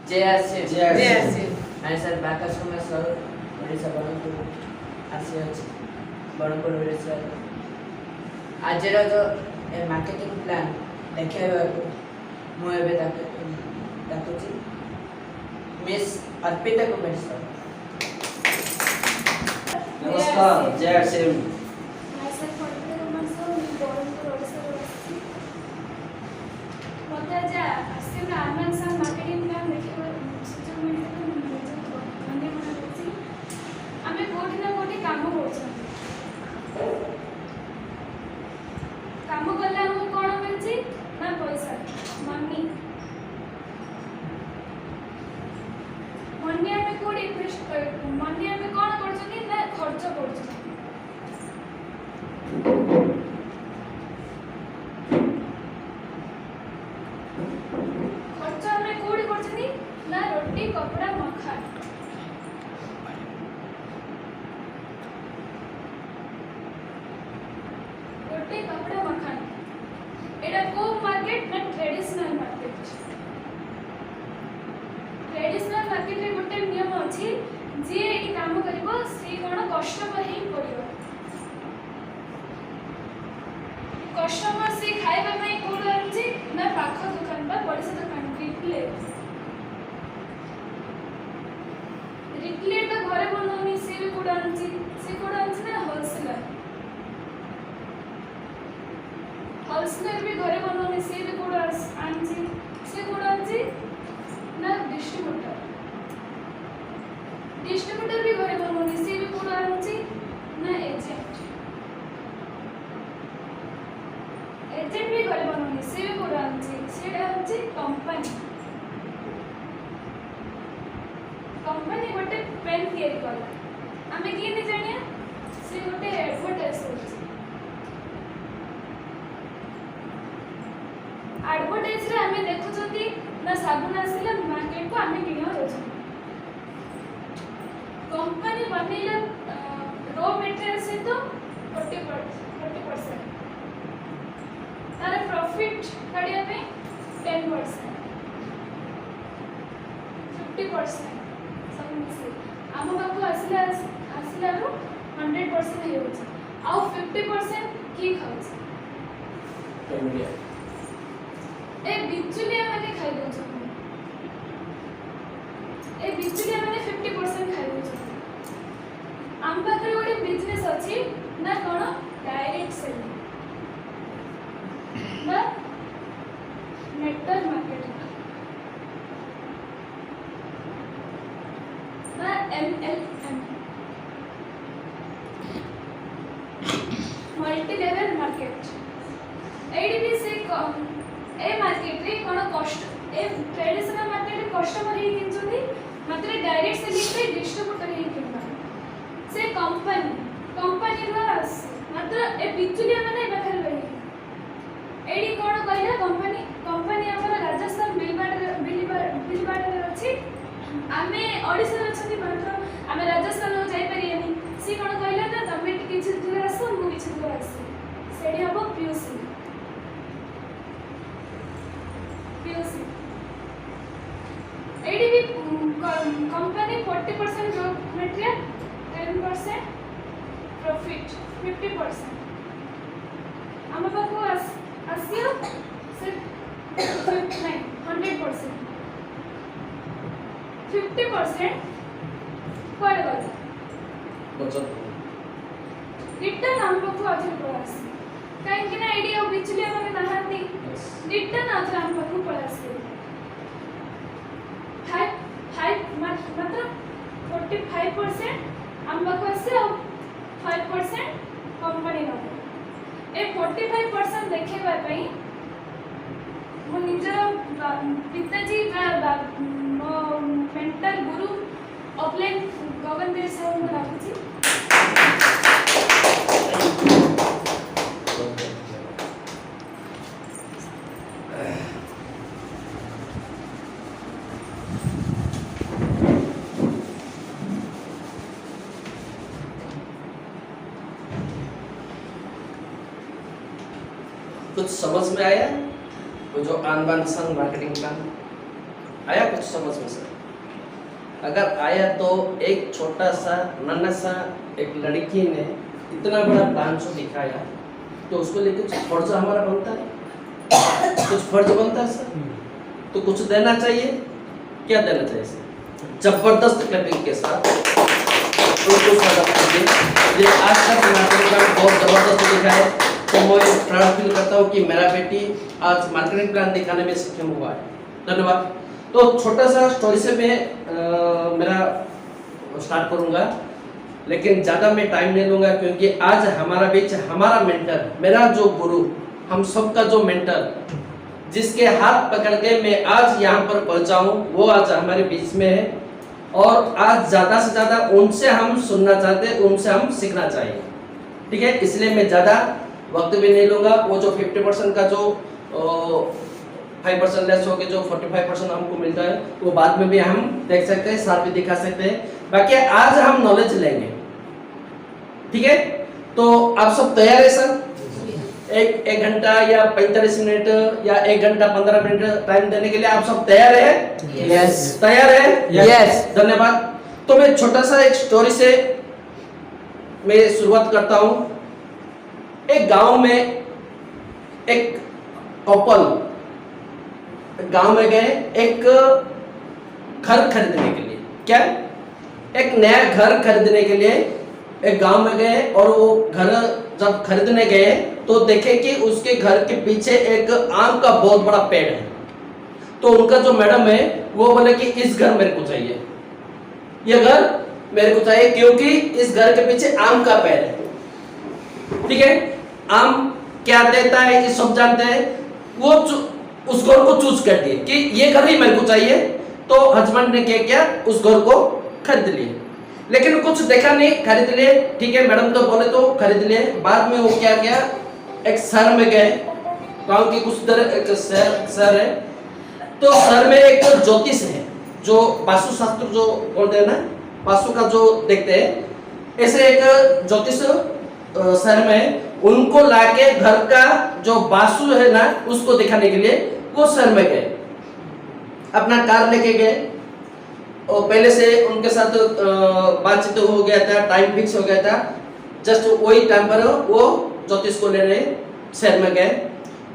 JRC and sir backup from sir Odisha Baranpur आसी अछि बारंपुर ओडिशा आज जो मार्केटिंग प्लान देखाइबा मु एबे डाकुची मिस अर्पिता कुमारी सर। नमस्कार जय सिंह। काम कले हमको कौन मिलची ना पैसा मनी मनी हमें कोड इन्वेस्ट कर मनी हमें कौन करछनी ना खर्च करछनी खर्च हमें कोड करछनी ना रोटी कपड़ा मकान रोटी कपड़ा मकान एटा को मार्केट ना ट्रेडिशनल मार्केट ट्रेडिशनल मार्केट रे गोटे नियम अछि जे एटी काम करिवो से कोन कस्टमर ही करिवो कस्टमर से खाइबा पई कोन अछि ना पाख दुकान बा पड़ोस दुकान रिप्लेट तो घरे बनोनी से भी कोड अछि से कोड अछि ना होलसेलर होलसेलर भी घरे बनोनी से भी कोड आनछि से कोड आनछि ना डिस्ट्रीब्यूटर डिस्ट्रीब्यूटर भी घरे बनोनी से भी कोड आनछि ना एजेंट एजेंट भी घरे बनोनी से भी कोड आनछि सेटा आनछि कंपनी कंपनी गोटे पेन तैयारी करला आमे की नि जानिया से गोटे एडवर्टाइज होछि एडवर्टाइज रे हमें देखुछंती ना साबुन आसिला मार्केट को हमें किनियो रोछ कंपनी बनेला रॉ मटेरियल से तो 40% तार प्रॉफिट काढिया पे 10% 50% सब मिसे आम बाबू आसिला रो 100% हे होछ आ 50% की खाउछ ए बिचुलिया माने खाइ दउछ ए बिचुलिया माने 50% खाइ दउछ आम पाखरे गोटे बिजनेस अछि ना कोन डायरेक्ट सेलिंग ना नेटवर्क मार्केटिंग ना MLM multi level market ADB से ए मार्केट रे कोन कस्ट ए ट्रेडिशनल मार्केट रे कस्टमर ही किनछोती मात्र डायरेक्ट सेलिंग पे डिस्ट्रीब्यूटर ही किनबा से कंपनी रो मात्र ए बिचुलिया माने बखल रही एडी कोन कहला कंपनी हमर राजस्थान बिलबाड़ रे अछि आमे ओडिसा रे अछि मात्र आमे राजस्थान रो जाई परियानी सी कोन कहला ना तमे किछि दूर आसो मु किछि दूर आसी सेडी हबो पीयूसी एडी भी कंपनी 40% रॉ मटेरियल 10% प्रॉफिट 50% हम पाको आसियो से 100% 50% कोड गला बचत रिटर्न हम पाको आथि पळास काहे कि ना एडी ओ बिचलिया माने नहाती रिटर्न आथि हम पाको पळास मात्र 45% हम पाको आसे 5% कंपनी न ए 45% देखेबा पई मो निज पिताजी मो मेंटर गुरु ऑफलाइन गगन देव सर को डाकुची कुछ समझ में आया वो जो आन बान संग मार्केटिंग प्लान आया कुछ समझ में सर? अगर आया तो एक छोटा सा नन्हा सा एक लड़की ने इतना बड़ा प्लान जो दिखाया, तो उसको लेकर कुछ फर्ज हमारा बनता है, कुछ फर्ज बनता है सर, तो कुछ देना चाहिए। क्या देना चाहिए सर? जबरदस्त क्लैपिंग के साथ उनको स्वागत कीजिए। ये आज का मार्केटिंग प्लान बहुत जबरदस्त दिखा है, तो मैं प्राउड फील करता हूँ कि मेरा बेटी आज मार्केटिंग प्लान दिखाने में सक्षम हुआ है। धन्यवाद। तो छोटा सा स्टोरी से मैं मेरा स्टार्ट करूंगा, लेकिन ज़्यादा मैं टाइम नहीं लूंगा, क्योंकि आज हमारा बीच हमारा मेंटर, मेरा जो गुरु, हम सबका जो मेंटर, जिसके हाथ पकड़ के मैं आज यहाँ पर पहुँचा हूँ, वो आज हमारे बीच में है। और आज ज़्यादा से ज़्यादा उनसे हम सुनना चाहते हैं, उनसे हम सीखना चाहिए। ठीक है, इसलिए मैं ज़्यादा वक्त भी नहीं लूंगा। वो जो 50% का जो 5% लेस हो गया, जो 45% हमको मिलता है, वो बाद में भी हम देख सकते हैं, साथ भी दिखा सकते हैं। बाकी आज हम नॉलेज लेंगे। ठीक है, तो आप सब तैयार है सर? एक घंटा या 45 मिनट या 1 घंटा 15 मिनट टाइम देने के लिए आप सब तैयार है? यस। तैयार है? यस। धन्यवाद। तो मैं छोटा सा एक स्टोरी से मैं शुरुआत करता हूं। एक गांव में एक कपल गांव में गए एक घर खरीदने के लिए। क्या? एक नया घर खरीदने के लिए एक गांव में गए, और वो घर जब खरीदने गए तो देखे कि उसके घर के पीछे एक आम का बहुत बड़ा पेड़ है। तो उनका जो मैडम है वो बोले कि इस घर मेरे को चाहिए, ये घर मेरे को चाहिए, क्योंकि इस घर के पीछे आम का पेड़ है। ठीक है, आम क्या देता है ये सब जानते हैं। वो उस घर को चूज कर दिए कि ये घर ही मेरे को चाहिए। तो हस्बैंड ने क्या किया, उस घर को खरीद लिए, लेकिन कुछ देखा नहीं, खरीद लिए। ठीक है, मैडम तो बोले तो खरीद लिए। बाद में वो क्या किया, एक शहर में गए, गांव की कुछ दूर एक शहर है। तो शहर में एक ज्योतिष है, जो वास्तु शास्त्र जो बोलते हैं ना, वास्तु का जो देखते हैं, ऐसे एक ज्योतिष शहर में उनको लाके घर का जो वास्तु है ना, उसको दिखाने के लिए वो शहर में गए। अपना कार लेके गए, और पहले से उनके साथ बातचीत हो गया था, टाइम फिक्स हो गया था। जस्ट वही टाइम पर वो ज्योतिष को लेने शहर में गए।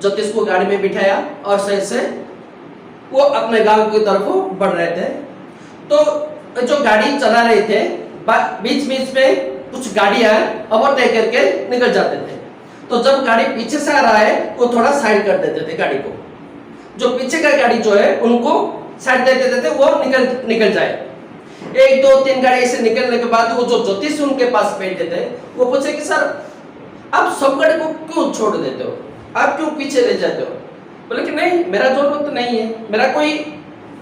ज्योतिष को गाड़ी में बिठाया और शहर से वो अपने गांव की तरफ बढ़ रहे थे। तो जो गाड़ी चला रहे थे, बीच बीच में कुछ गाड़ियां ओवरटेक करके निकल जाते थे। तो जब गाड़ी पीछे से आ रहा है, वो थोड़ा साइड कर देते थे गाड़ी को। जो पीछे का गाड़ी जो है उनको साइड दे देते थे, वो निकल जाए। 1 2 3 गाड़ी ऐसे निकलने के बाद वो जो ज्योतिष उनके पास बैठे थे, वो पूछे कि सर आप सब गाड़ी को क्यों छोड़ देते हो, आप क्यों पीछे रह जाते हो? बोले कि नहीं, मेरा जरूरत तो नहीं है, मेरा कोई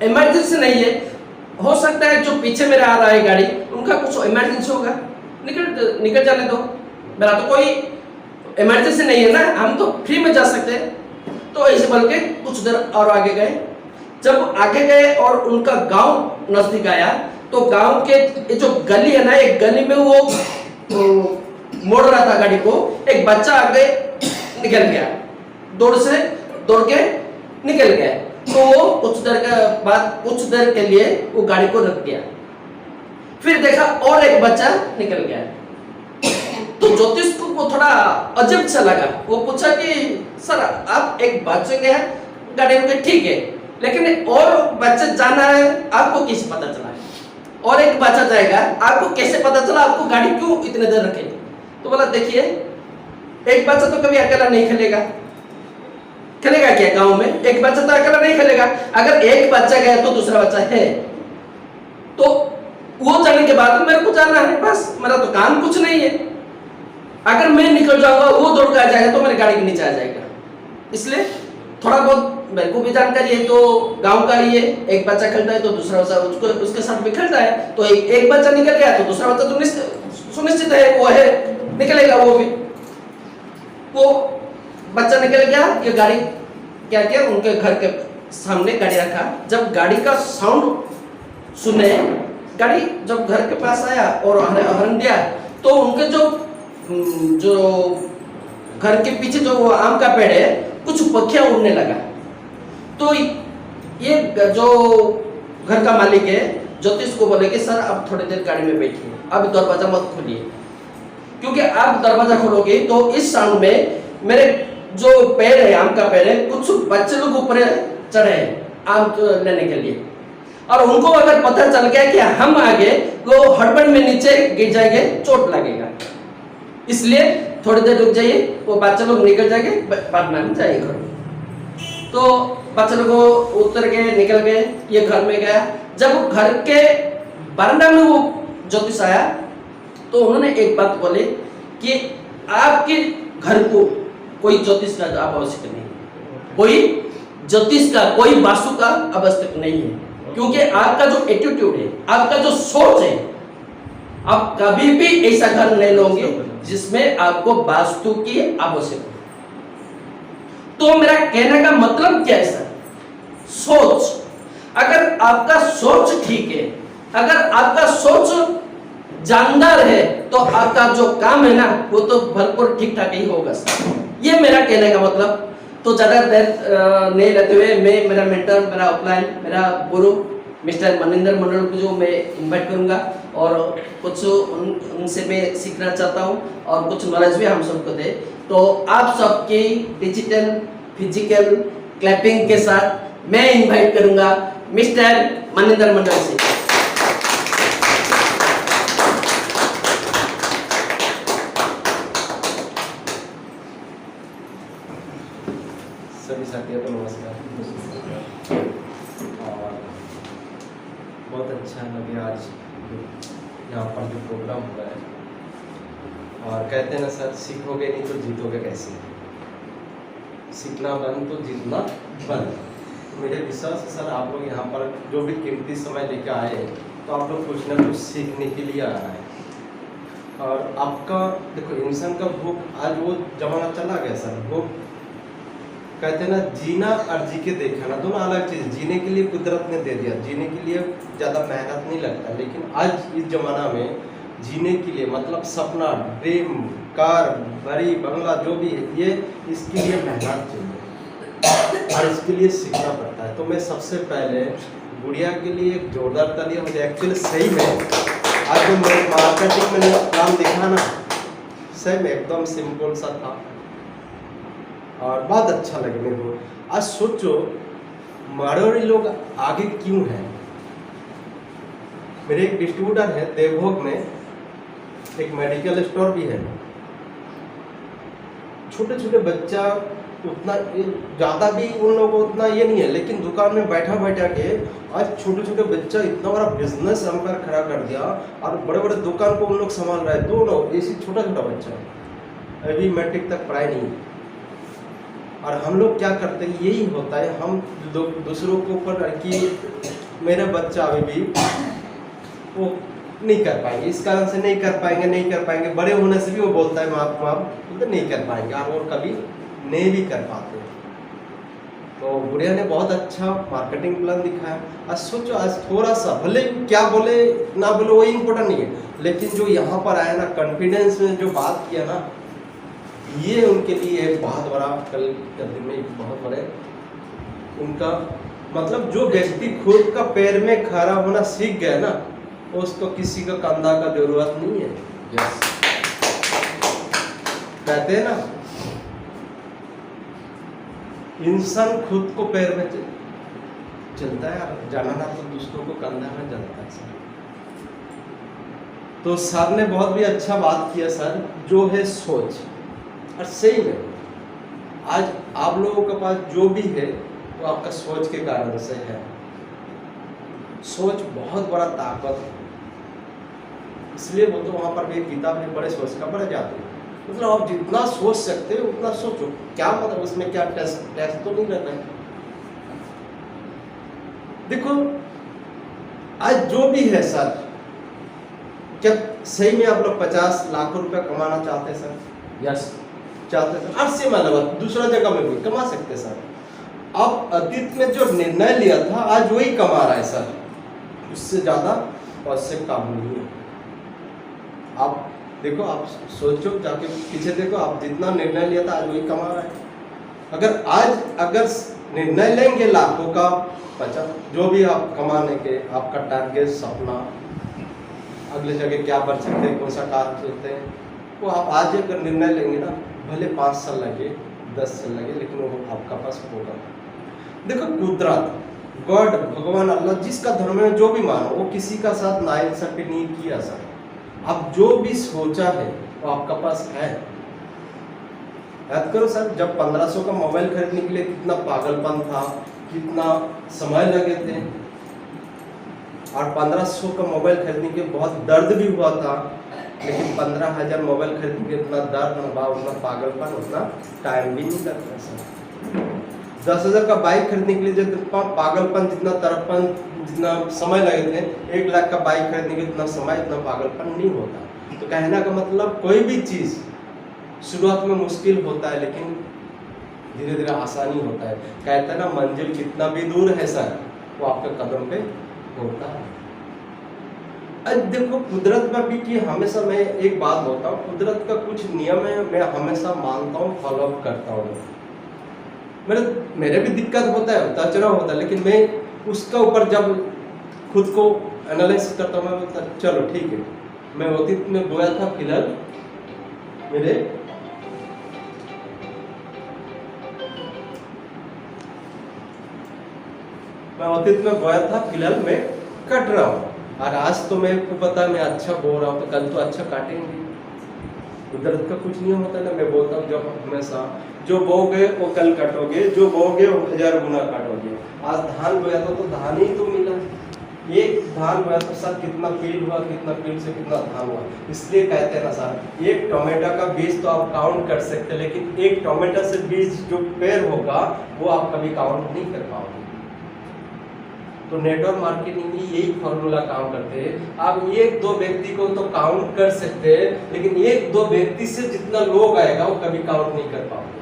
इमरजेंसी नहीं है। हो सकता है जो पीछे मेरा आ रहा है गाड़ी, उनका कुछ इमरजेंसी होगा, निकल जाने दो, मेरा तो कोई इमरजेंसी नहीं है ना, हम तो फ्री में जा सकते हैं। तो ऐसे बोल के कुछ देर और आगे गए। जब आगे गए और उनका गांव नजदीक आया, तो गांव के जो गली है ना, एक गली में वो मोड़ रहा था गाड़ी को, एक बच्चा आगे निकल गया, दौड़ के निकल गया। तो वो कुछ देर के लिए वो गाड़ी को रख दिया। फिर देखा और एक बच्चा निकल गया। तो ज्योतिष को थोड़ा अजीब सा लगा। वो पूछा कि सर आप एक बच्चे के गाड़ी रुके, ठीक है, लेकिन और बच्चे जाना है, आपको कैसे पता चला? और एक बच्चा जाएगा, आपको कैसे पता चला? आपको गाड़ी क्यों इतने देर रखे? तो बोला देखिए, एक बच्चा तो कभी अकेला नहीं खेलेगा क्या गांव में? एक बच्चा तो अकेला नहीं खेलेगा। अगर एक बच्चा गया तो दूसरा बच्चा है, तो वो जाने के बाद मेरे को जाना है, बस मेरा तो काम कुछ नहीं है। अगर मैं निकल जाऊंगा, वो दौड़ कर आ जाएगा तो मेरे गाड़ी के नीचे आ जाएगा। इसलिए थोड़ा बहुत मेरे को भी जानकारी है, तो गांव का ही है। एक बच्चा खेलता है तो दूसरा बच्चा उसके साथ भी खेलता है। तो एक बच्चा निकल गया तो दूसरा बच्चा तो सुनिश्चित है वो है निकलेगा। वो भी वो बच्चा निकल गया। ये गाड़ी क्या किया, उनके घर के सामने गाड़ी रखा। जब गाड़ी का साउंड सुने, गाड़ी जब घर के पास आया और हॉर्न दिया, तो उनके जो घर के पीछे जो आम का पेड़ है, कुछ पक्षियां उड़ने लगा। तो ये जो घर का मालिक है ज्योतिष को बोले कि सर आप थोड़ी देर गाड़ी में बैठिए, अब दरवाजा मत खोलिए, क्योंकि आप दरवाजा खोलोगे तो इस साउंड में मेरे जो पेड़ है, आम का पेड़ है, कुछ बच्चे लोग ऊपर चढ़े हैं आम लेने के लिए, और उनको अगर पता चल गया कि हम आगे वो हड़बड़ में नीचे गिर जाएंगे, चोट लगेगा, इसलिए थोड़ी देर रुक जाइए, वो बच्चे लोग निकल जाएंगे, बाद में हम जाएंगे घर में। तो बच्चे लोग उतर के निकल गए, ये घर में गया। जब घर के बरामदा में वो ज्योतिष आया तो उन्होंने एक बात बोली कि आपके घर को कोई ज्योतिष का आवश्यक नहीं, कोई ज्योतिष का, कोई वास्तु का आवश्यक नहीं है, क्योंकि आपका जो एटीट्यूड है, आपका जो सोच है, आप कभी भी ऐसा घर नहीं लोगे जिसमें आपको वास्तु की आवश्यकता। तो मेरा कहने का मतलब क्या है सर, सोच, अगर आपका सोच ठीक है, अगर आपका सोच जानदार है, तो आपका जो काम है ना वो तो भरपूर ठीक ठाक ही होगा सर, ये मेरा कहने का मतलब। तो ज्यादा देर नहीं लेते हुए मैं मेरा मेंटर, मेरा अपलाइन, मेरा गुरु मिस्टर मनिंदर मंडल को जो मैं इनवाइट करूंगा, और कुछ उनसे मैं सीखना चाहता हूं और कुछ नॉलेज भी हम सबको दे। तो आप सबकी डिजिटल फिजिकल क्लैपिंग के साथ मैं इनवाइट करूंगा मिस्टर मनिंदर मंडल से। सभी साथियों को नमस्कार। और बहुत अच्छा लगे आज यहाँ पर जो प्रोग्राम हो रहा है, और कहते हैं ना सर, सीखोगे नहीं तो जीतोगे कैसे, सीखना बंद तो जीतना बंद। मेरे विश्वास है सर, आप लोग यहाँ पर जो भी कीमती समय लेकर आए तो आप लोग कुछ ना कुछ सीखने के लिए आ रहे हैं। और आपका देखो, इंसान का भूख, आज वो जमाना चला गया सर, भूख कहते हैं ना, जीना और जी के देखना दोनों अलग चीज़। जीने के लिए कुदरत ने दे दिया, जीने के लिए ज़्यादा मेहनत नहीं लगता, लेकिन आज इस ज़माना में जीने के लिए मतलब सपना, ड्रीम, कार, बड़ी बंगला जो भी है, ये इसके लिए मेहनत चाहिए और इसके लिए सीखना पड़ता है। तो मैं सबसे पहले गुड़िया के लिए एक जोरदार तालियां। मुझे एक्चुअली सही में आज जो मैं मार्केटिंग में काम दिखा ना, सही में एकदम सिंपल सा था और बहुत अच्छा लगे मेरे को। आज सोचो मारवाड़ी लोग आगे क्यों हैं। मेरे एक डिस्ट्रीब्यूटर है देवभोग में, एक मेडिकल स्टोर भी है। छोटे छोटे बच्चा, उतना ज़्यादा भी उन लोगों को उतना ये नहीं है, लेकिन दुकान में बैठा बैठा के आज छोटे छोटे बच्चा इतना बड़ा बिजनेस एम्पायर खड़ा कर दिया और बड़े बड़े दुकान को उन लोग संभाल रहे हैं। दोनों ऐसी छोटा छोटा बच्चा अभी मैट्रिक तक पढ़ाई नहीं। और हम लोग क्या करते हैं, यही होता है, हम दूसरों के ऊपर कि मेरा बच्चा अभी भी वो नहीं कर पाएंगे, इस कारण से नहीं कर पाएंगे, बड़े होने से भी वो बोलता है माँ तो नहीं कर पाएंगे, और कभी नहीं भी कर पाते। तो गुड़िया ने बहुत अच्छा मार्केटिंग प्लान दिखाया। आज सोचो, आज थोड़ा सा भले क्या बोले ना बोले वो इम्पोर्टेंट नहीं है, लेकिन जो यहाँ पर आया ना, कॉन्फिडेंस में जो बात किया ना, ये उनके लिए एक बहुत बड़ा, कल के दिन में एक बहुत बड़े उनका मतलब, जो व्यक्ति खुद का पैर में खड़ा होना सीख गया ना, उसको किसी का कंधा का जरूरत नहीं है। yes. कहते हैं ना, इंसान खुद को पैर में चलता है, जाना ना तो दूसरों को कंधा में चलता है। तो सर ने बहुत भी अच्छा बात किया सर, जो है सोच। और सही में आज आप लोगों के पास जो भी है वो आपका सोच के कारण से है। सोच बहुत बड़ा ताकत है, इसलिए वो तो वहाँ पर भी एक किताब में बड़े सोच का पढ़े जाते हैं। मतलब आप जितना सोच सकते हो उतना सोचो। क्या मतलब उसमें क्या टेस्ट तो नहीं रहता है। देखो आज जो भी है सर, क्या सही में आप लोग 50 लाख रुपए कमाना चाहते हैं सर? यस चाहते थे। आज से मतलब दूसरा जगह में भी कमा सकते सर। आप अतीत में जो निर्णय लिया था आज वही कमा रहा है सर, उससे ज्यादा और उससे कम नहीं है। आप देखो, आप सोचो, जाके पीछे देखो, आप जितना निर्णय लिया था आज वही कमा रहा है। अगर निर्णय लेंगे लाखों का बचा जो भी आप कमाने के आपका टारगेट सपना अगले जगह क्या बढ़ सकते हैं, कौन सा काम चलते हैं, वो आप आज अगर निर्णय लेंगे ना, भले 5 साल लगे 10 साल लगे, लेकिन वो आपका पास होगा। देखो कुदरत, गॉड, भगवान, अल्लाह, जिसका धर्म है जो भी मानो, वो किसी का साथ नाइंसाफी नहीं किया सर। आप जो भी सोचा है वो आपका पास है। याद करो सर, जब 1500 का मोबाइल खरीदने के लिए कितना पागलपन था, कितना समय लगे थे, और 1500 का मोबाइल खरीदने के बहुत दर्द भी हुआ था, लेकिन 15,000 मोबाइल खरीदने के उतना दर्द न भाव, उतना पागलपन, उतना टाइम भी नहीं लगता सर। 10,000 का बाइक खरीदने के लिए जितना पागलपन, जितना तड़पन, जितना समय लगे थे, 1 लाख का बाइक खरीदने के इतना समय, इतना पागलपन नहीं होता। तो कहने का मतलब कोई भी चीज़ शुरुआत में मुश्किल होता है, लेकिन धीरे धीरे आसानी होता है। कहते हैं ना, मंजिल कितना भी दूर है सर, वो आपके कदम पे होता है। अब देखो कुदरत में भी कि हमेशा मैं एक बात बोलता हूँ, कुदरत का कुछ नियम है, मैं हमेशा मानता हूँ, फॉलो अप करता हूँ। मेरे भी दिक्कत होता है, उतार चढ़ाव होता है, लेकिन मैं उसका ऊपर जब खुद को एनालाइज करता हूँ, मैं बोलता चलो ठीक है। मैं अतीत में बोया था, फिलहाल मेरे फिलहाल मैं कट रहा हूँ, और आज तो मेरे को पता है मैं अच्छा बो रहा हूँ, तो कल तो अच्छा काटेंगे। कुदरत का कुछ नहीं होता ना, मैं बोलता हूँ जब हमेशा जो बोगे वो कल काटोगे, जो बोगे वो 1000 गुना काटोगे। आज धान बोया था तो धान ही तो मिला, एक धान बोया तो सर कितना पील हुआ, कितना पील से कितना धान हुआ। इसलिए कहते हैं ना सर, एक टमाटर का बीज तो आप काउंट कर सकते हैं, लेकिन एक टमाटर से बीज जो पेड़ होगा वो आप कभी काउंट नहीं कर पाओगे। तो नेटवर्क मार्केटिंग में यही फॉर्मूला काम करते हैं। आप 1-2 व्यक्ति को तो काउंट कर सकते हैं, लेकिन 1-2 व्यक्ति से जितना लोग आएगा वो कभी काउंट नहीं कर पाओगे।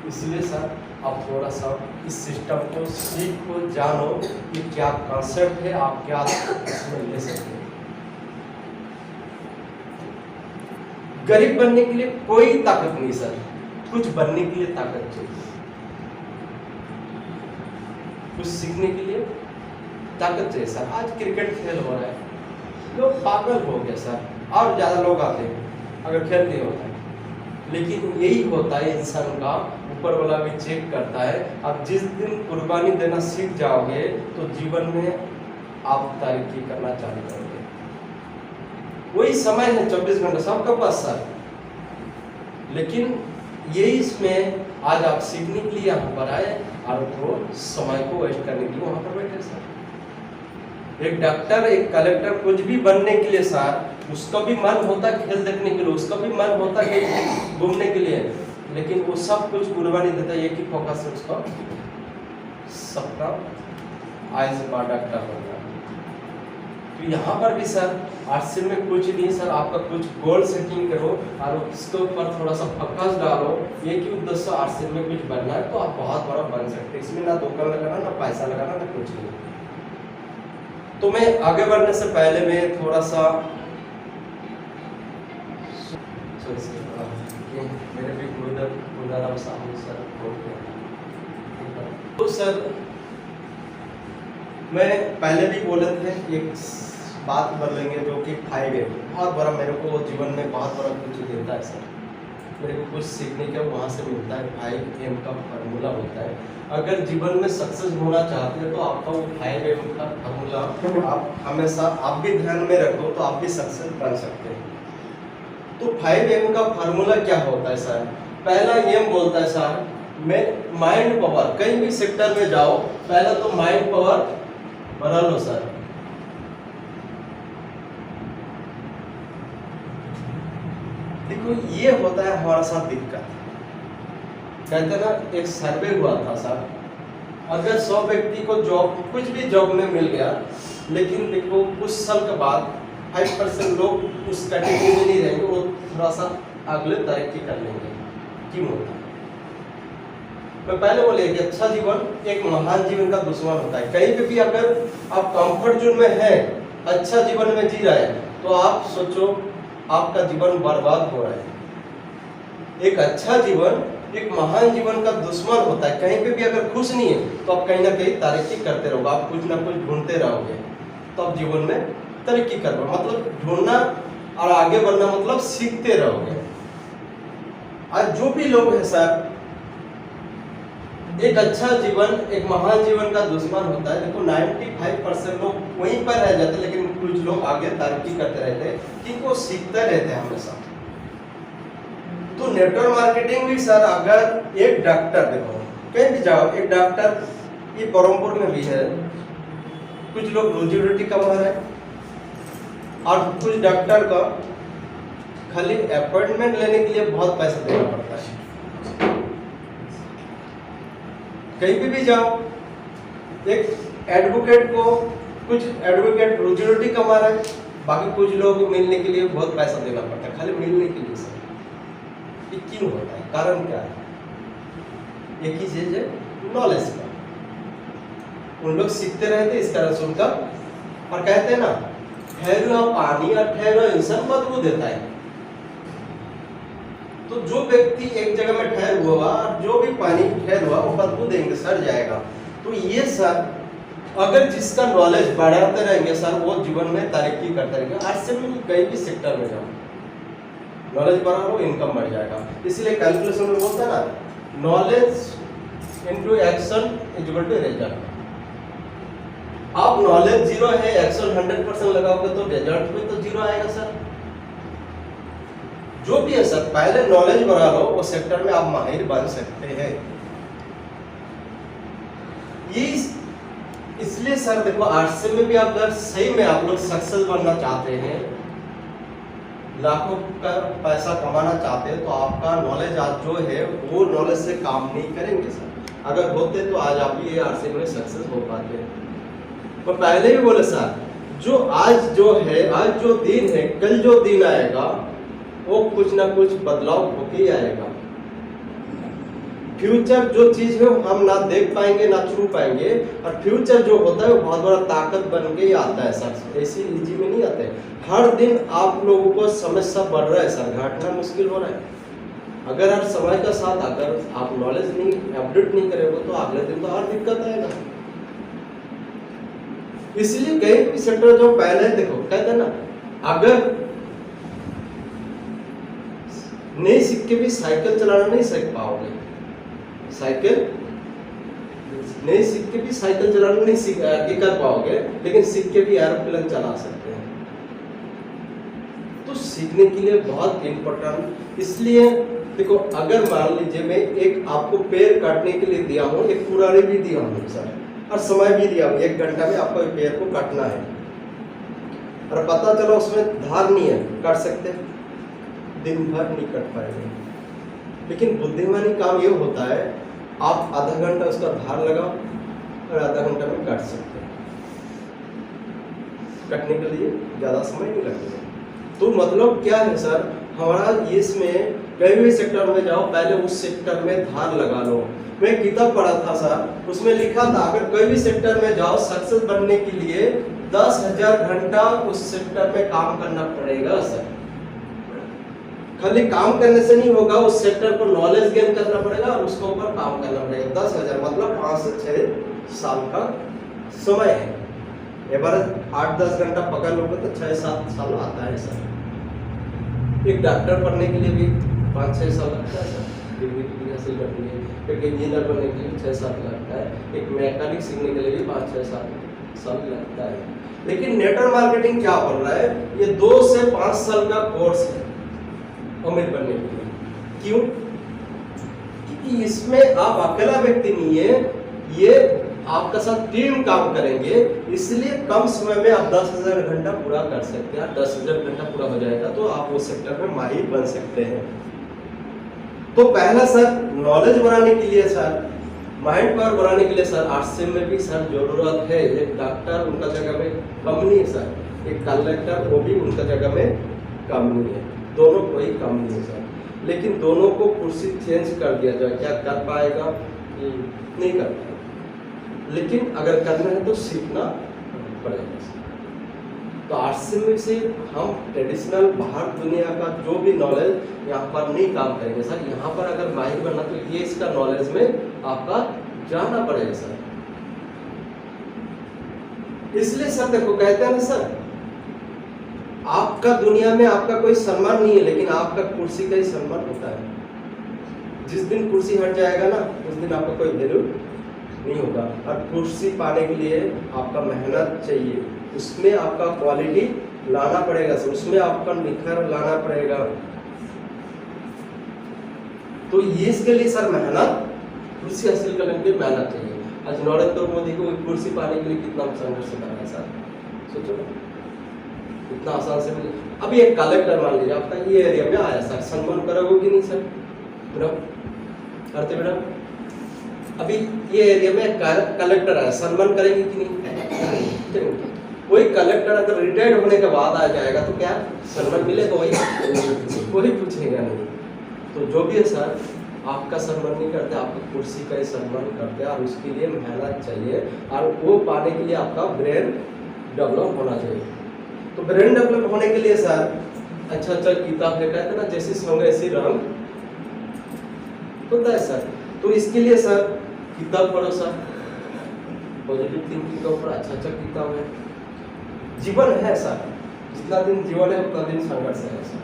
इसलिए सर आप थोड़ा सा इस सिस्टम को सीखो, जानो कि क्या कॉन्सेप्ट है, आप क्या इसमें ले सकते हैं। गरीब बनने के लिए कोई ताकत नहीं सर, कुछ बनने के लिए ताकत चाहिए, कुछ सीखने के लिए ताकत चाहिए सर। आज क्रिकेट खेल हो रहा है, लोग पागल हो गए सर, और ज्यादा लोग आते हैं अगर खेल नहीं होता है, लेकिन यही होता है इंसान का, ऊपर वाला भी चेक करता है। आप जिस दिन कुर्बानी देना सीख जाओगे तो जीवन में आप तरक्की करना चालू करोगे। वही समय है 24 घंटे सबका पास सर, लेकिन यही इसमें आज आप सीखने के लिए यहाँ पर आए, और वो समय को वेस्ट करने के लिए वहाँ पर बैठे सर। एक डॉक्टर, एक कलेक्टर, कुछ भी बनने के लिए सर, उसका भी मन होता है खेल देखने के लिए, उसका भी मन होता है कहीं घूमने के लिए, लेकिन वो सब कुछ कुर्बानी देता है। एक ही फोकस है उसका, सबका आय से बड़ा डॉक्टर होगा। तो यहाँ पर भी सर आर्ट्स में कुछ नहीं सर, आपका कुछ गोल सेटिंग करो और उसके ऊपर थोड़ा सा फोकस डालो। एक ही उद्देश्य आर्ट्स में कुछ बनना है तो आप बहुत बड़ा बन सकते हैं। इसमें ना दुकान लगाना, ना पैसा लगाना, ना कुछ नहीं। तो मैं आगे बढ़ने से पहले मैं थोड़ा सा मेरे भी गुरुदाराम साहब सर तो सर मैं पहले भी बोले थे एक बात बदलेंगे जो कि 5M बहुत बड़ा मेरे को जीवन में बहुत बड़ा कुछ देता है सर। मेरे को कुछ सीखने का वहाँ से मिलता है। 5M का फार्मूला होता है। अगर जीवन में सक्सेस होना चाहते हैं तो आपका वो 5M का फार्मूला आप हमेशा आप भी ध्यान में रखो तो आप भी सक्सेस बन सकते हैं। तो 5M का फार्मूला क्या होता है सर? पहला M बोलता है सर मैं माइंड पावर, कहीं भी सेक्टर में जाओ पहला तो माइंड पावर बढ़ा लो सर। देखो ये होता है हमारा साथ दिक्कत। कहते ना एक सर्वे हुआ था सर, अगर 100 व्यक्ति को जॉब कुछ भी जॉब में मिल गया, लेकिन देखो कुछ साल के बाद 5% लोग उस कैटेगरी में नहीं रहेंगे, वो थोड़ा सा अगले तरक्की कर लेंगे। क्यों होता है? मैं पहले बोले कि अच्छा जीवन एक महान जीवन का दुश्मन होता है। कहीं पे भी अगर आप कंफर्ट जोन में है, अच्छा जीवन में जी रहे हैं, तो आप सोचो आपका जीवन बर्बाद हो रहा है। एक अच्छा जीवन एक महान जीवन का दुश्मन होता है। कहीं पे भी अगर खुश नहीं है तो आप कहीं ना कहीं तरक्की करते रहोगे, आप कुछ ना कुछ ढूंढते रहोगे, तो आप जीवन में तरक्की कर पाओगे। मतलब ढूंढना और आगे बढ़ना मतलब सीखते रहोगे। आज जो भी लोग हैं सर, एक अच्छा जीवन, एक महान जीवन का दुश्मन होता है। देखो 95% लोग वहीं पर रह जाते, लेकिन कुछ लोग आगे तरक्की करते रहते हैं, क्योंकि वो सीखते रहते हैं हमेशा। तो नेटवर्क मार्केटिंग भी सर, अगर एक डॉक्टर, देखो कहीं भी जाओ, एक डॉक्टर, ये बरहमपुर में भी है, कुछ लोग रोजी रोटी कमा रहे हैं, और कुछ डॉक्टर का खाली अपॉइंटमेंट लेने के लिए बहुत पैसा देना पड़ता है। कहीं पे भी जाओ, एक एडवोकेट को, कुछ एडवोकेट रोजी रोटी कमा रहे हैं, बाकी कुछ लोग मिलने के लिए बहुत पैसा देना पड़ता है, खाली मिलने के लिए सर। ये क्यों होता है? कारण क्या है? एक ही चीज है, नॉलेज का। उन लोग सीखते रहते, इस कारण से उनका, और कहते हैं ना, ठहरा पानी और ठहरा इंसान बदबू देता है। तो जो व्यक्ति एक जगह में ठहर हुआ और जो भी पानी ठहर हुआ वो बदबू देंगे, सड़ जाएगा। तो ये सर, अगर जिसका नॉलेज बढ़ाते रहेंगे सर, वो जीवन में तरक्की करते रहेंगे। आज से भी कहीं भी सेक्टर में जाओ, नॉलेज बढ़ा लो, इनकम बढ़ जाएगा। इसलिए कैलकुलेशन में बोलते हैं ना, knowledge into action is equal to result. आप नॉलेज 0 है, एक्शन 100% लगाओगे तो रिजल्ट में तो 0 आएगा सर। जो भी है सर, पहले नॉलेज बढ़ा लो, वो सेक्टर में आप माहिर बन सकते हैं। ये इसलिए सर देखो, आरसी में भी अगर सही में आप लोग सक्सेस बनना चाहते हैं, लाखों का पैसा कमाना चाहते हैं, तो आपका नॉलेज आज जो है वो नॉलेज से काम नहीं करेंगे सर। अगर होते तो आज आप ये आरसी में सक्सेस हो पाते हैं। और पहले भी बोले सर, जो आज जो है, आज जो दिन है, कल जो दिन आएगा वो कुछ ना कुछ बदलाव होके ही आएगा। फ्यूचर जो चीज है हम ना देख पाएंगे ना छू पाएंगे, और फ्यूचर जो होता है वो बहुत बड़ा ताकत बन के ही आता है सर, ऐसी इजी में नहीं आते। हर दिन आप लोगों को समस्या बढ़ रहा है सर, घटना मुश्किल हो रहा है। अगर हर समय का साथ अगर आप नॉलेज नहीं अपडेट नहीं करेंगे तो अगले दिन तो और दिक्कत आएगा। इसलिए कहीं भी सेक्टर जो पहले देखो, कहते हैं ना, अगर नहीं सीख के भी साइकिल चलाना नहीं सीख पाओगे, साइकिल नहीं सीख के भी साइकिल चलाना नहीं सीख कर पाओगे, लेकिन सीख के भी एरोप्लेन चला सकते हैं। तो सीखने के लिए बहुत इम्पोर्टेंट। इसलिए देखो, अगर मान लीजिए मैं एक आपको पेड़ काटने के लिए दिया हूँ, एक कुरारी भी दिया हूँ सर, और समय भी दिया हूँ, 1 घंटा में आपको पेड़ को काटना है, और पता चला उसमें धार नहीं है, काट सकते हैं, दिन भर नहीं कट पाएंगे। लेकिन बुद्धिमानी काम ये होता है, आप आधा घंटा उसका धार लगाओ और आधा घंटा में काट सकते हैं। कटने के लिए ज़्यादा समय नहीं लगेगा। तो मतलब क्या है सर, हमारा इसमें कहीं भी सेक्टर में जाओ, पहले उस सेक्टर में धार लगा लो। मैं एक किताब पढ़ा था सर, उसमें लिखा था अगर कोई भी सेक्टर में जाओ, सक्सेस बनने के लिए 10,000 घंटा उस सेक्टर में काम करना पड़ेगा सर। खाली काम करने से नहीं होगा, उस सेक्टर पर नॉलेज गेन करना पड़ेगा और उसके ऊपर काम करना पड़ेगा। 10,000 मतलब 5 से 6 साल का समय है। एक बार 8-10 घंटा पकड़ लोगे तो 6-7 साल आता है सर। एक डॉक्टर बनने के लिए भी 5-6 साल लगता है सर, डिग्री हासिल करने के लिए। एक इंजीनियर बनने के लिए 6-7 लगता है। एक मैकेनिक सीखने के लिए भी 5-6 साल लगता है। लेकिन नेटवर्क मार्केटिंग क्या बोल रहा है, ये 2 से 5 साल का कोर्स है अमीर बनने के लिए। क्यों? क्योंकि इसमें आप अकेला व्यक्ति नहीं है, ये आपका साथ टीम काम करेंगे, इसलिए कम समय में आप 10,000 घंटा पूरा कर सकते हैं। 10,000 घंटा पूरा हो जाएगा तो आप उस सेक्टर में माहिर बन सकते हैं। तो पहला सर, नॉलेज बढ़ाने के लिए सर, माइंड पावर बढ़ाने के लिए सर, आरसीएम में भी सर जरूरत है। एक डॉक्टर उनका जगह में कम नहीं है सर, एक कलेक्टर वो भी उनका जगह में कम नहीं है, दोनों कोई कम नहीं है सर। लेकिन दोनों को कुर्सी चेंज कर दिया जाए, क्या कर पाएगा? नहीं कर पाएगा। लेकिन अगर करना है तो सीखना पड़ेगा। तो आरसी में से हम ट्रेडिशनल बाहर दुनिया का जो भी नॉलेज यहाँ पर नहीं काम करेंगे सर। यहाँ पर अगर माहिर बनना तो ये इसका नॉलेज में आपका जाना पड़ेगा सर। इसलिए सर देखो कहते हैं ना सर, आपका दुनिया में आपका कोई सम्मान नहीं है, लेकिन आपका कुर्सी का ही सम्मान होता है। जिस दिन कुर्सी हट जाएगा ना, उस दिन आपका कोई वैल्यू नहीं होगा। और कुर्सी पाने के लिए आपका मेहनत चाहिए, उसमें आपका क्वालिटी लाना पड़ेगा सर, उसमें आपका निखर लाना पड़ेगा। तो ये इसके लिए सर मेहनत, कुर्सी हासिल करने के लिए मेहनत चाहिए। आज नरेंद्र मोदी को कुर्सी पाने के लिए कितना संघर्ष कर रहा है सर, सोचो ना, इतना आसान से मिले। अभी एक कलेक्टर मान लीजिए आपका ये एरिया में आया सर, सम्मान करोगे कि नहीं सर? करते बेटा, अभी ये एरिया में कलेक्टर आया, सम्मान करेंगे कि नहीं? कोई कलेक्टर अगर रिटायर्ड होने के बाद आ जाएगा तो क्या सम्मान मिलेगा? वही कोई पूछेगा नहीं। तो जो भी है सर, आपका सम्मान नहीं करते, आपकी कुर्सी का ही सम्मान करते हैं, और उसके लिए मेहनत चाहिए, और वो पाने के लिए आपका ब्रेन डेवलप होना चाहिए। तो ब्रेन डेवलप होने के लिए सर अच्छा अच्छा किताब देखा है ना, जैसी संग ऐसी रंग होता है सर। तो इसके लिए सर किताब पढ़ो सर, पॉजिटिव थिंकिंग के ऊपर अच्छा अच्छा किताब है। जीवन है सर, जितना दिन जीवन है उतना दिन संघर्ष है सर।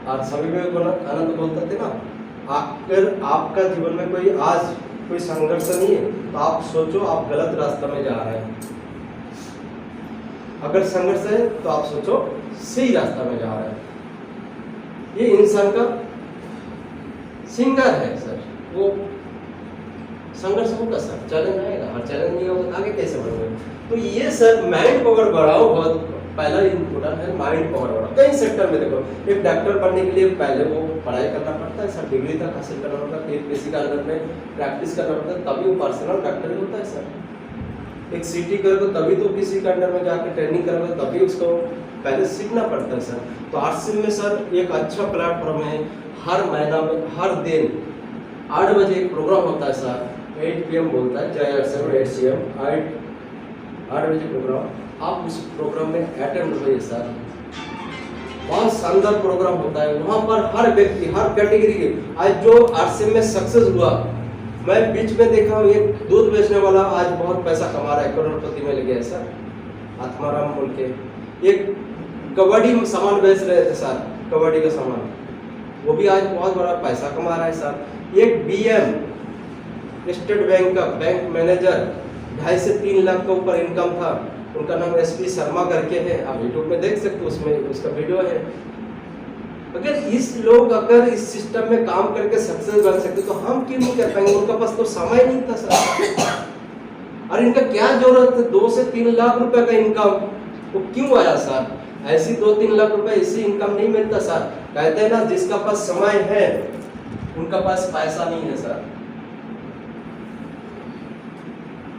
और सभी में आनंद बोलते थे ना, अगर आपका जीवन में कोई आज कोई संघर्ष नहीं है तो आप सोचो आप गलत रास्ते में जा रहे हैं। अगर संघर्ष है तो आप सोचो सही रास्ता में जा रहे हैं। ये इंसान का सिंगर है सर, वो संघर्ष होगा सर, चैलेंज आएगा, और चैलेंज नहीं होगा आगे कैसे बढ़ोगे? तो ये सर माइंड पावर बढ़ाओ, बहुत पहला इम्पोर्टेंट है माइंड पावर बढ़ाओ। कई सेक्टर में देखो, एक डॉक्टर बनने के लिए पहले वो पढ़ाई करना पड़ता है सर, डिग्री तक हासिल करना पड़ता है, फिर किसी का अंदर में प्रैक्टिस करना पड़ता है, तभी वो पर्सनल डॉक्टर होता है सर। एक सीटी करोगे तभी तो किसी के अंडर में जाकर ट्रेनिंग करोगे, तभी उसको पहले सीखना पड़ता है सर। तो आरसीएम में सर एक अच्छा प्लेटफॉर्म है, हर महीना में हर दिन 8 बजे एक प्रोग्राम होता है सर, 8 PM बोलता है जय आरसीएम 8 CM 8 बजे प्रोग्राम। आप उस प्रोग्राम में अटेंड होइए सर, बहुत शानदार प्रोग्राम होता है। वहाँ पर हर व्यक्ति, हर कैटेगरी के, आज जो आरसीएम में सक्सेस हुआ, मैं बीच में देखा हूँ एक दूध बेचने वाला आज बहुत पैसा कमा रहा है, करोड़पति में लगे है सर, आत्माराम बोल के। एक कबड्डी सामान बेच रहे थे सर, कबड्डी का सामान, वो भी आज बहुत बड़ा पैसा कमा रहा है सर। एक BM स्टेट बैंक का बैंक मैनेजर, 2.5 से 3 लाख के ऊपर इनकम था, उनका नाम SP शर्मा करके है, आप यूट्यूब में देख सकते हो, उसमें उसका वीडियो है। अगर अगर इस सिस्टम में काम करके सक्सेस बन सकते तो हम क्यों नहीं कर पाएंगे? उनका पास तो समय नहीं था सर, और इनका क्या जरूरत है 2 से 3 लाख रुपए का इनकम, वो क्यों आया सर? ऐसी 2-3 लाख रुपए इसी इनकम नहीं मिलता सर। कहते हैं ना, जिसका पास समय है उनका पास पैसा नहीं है सर,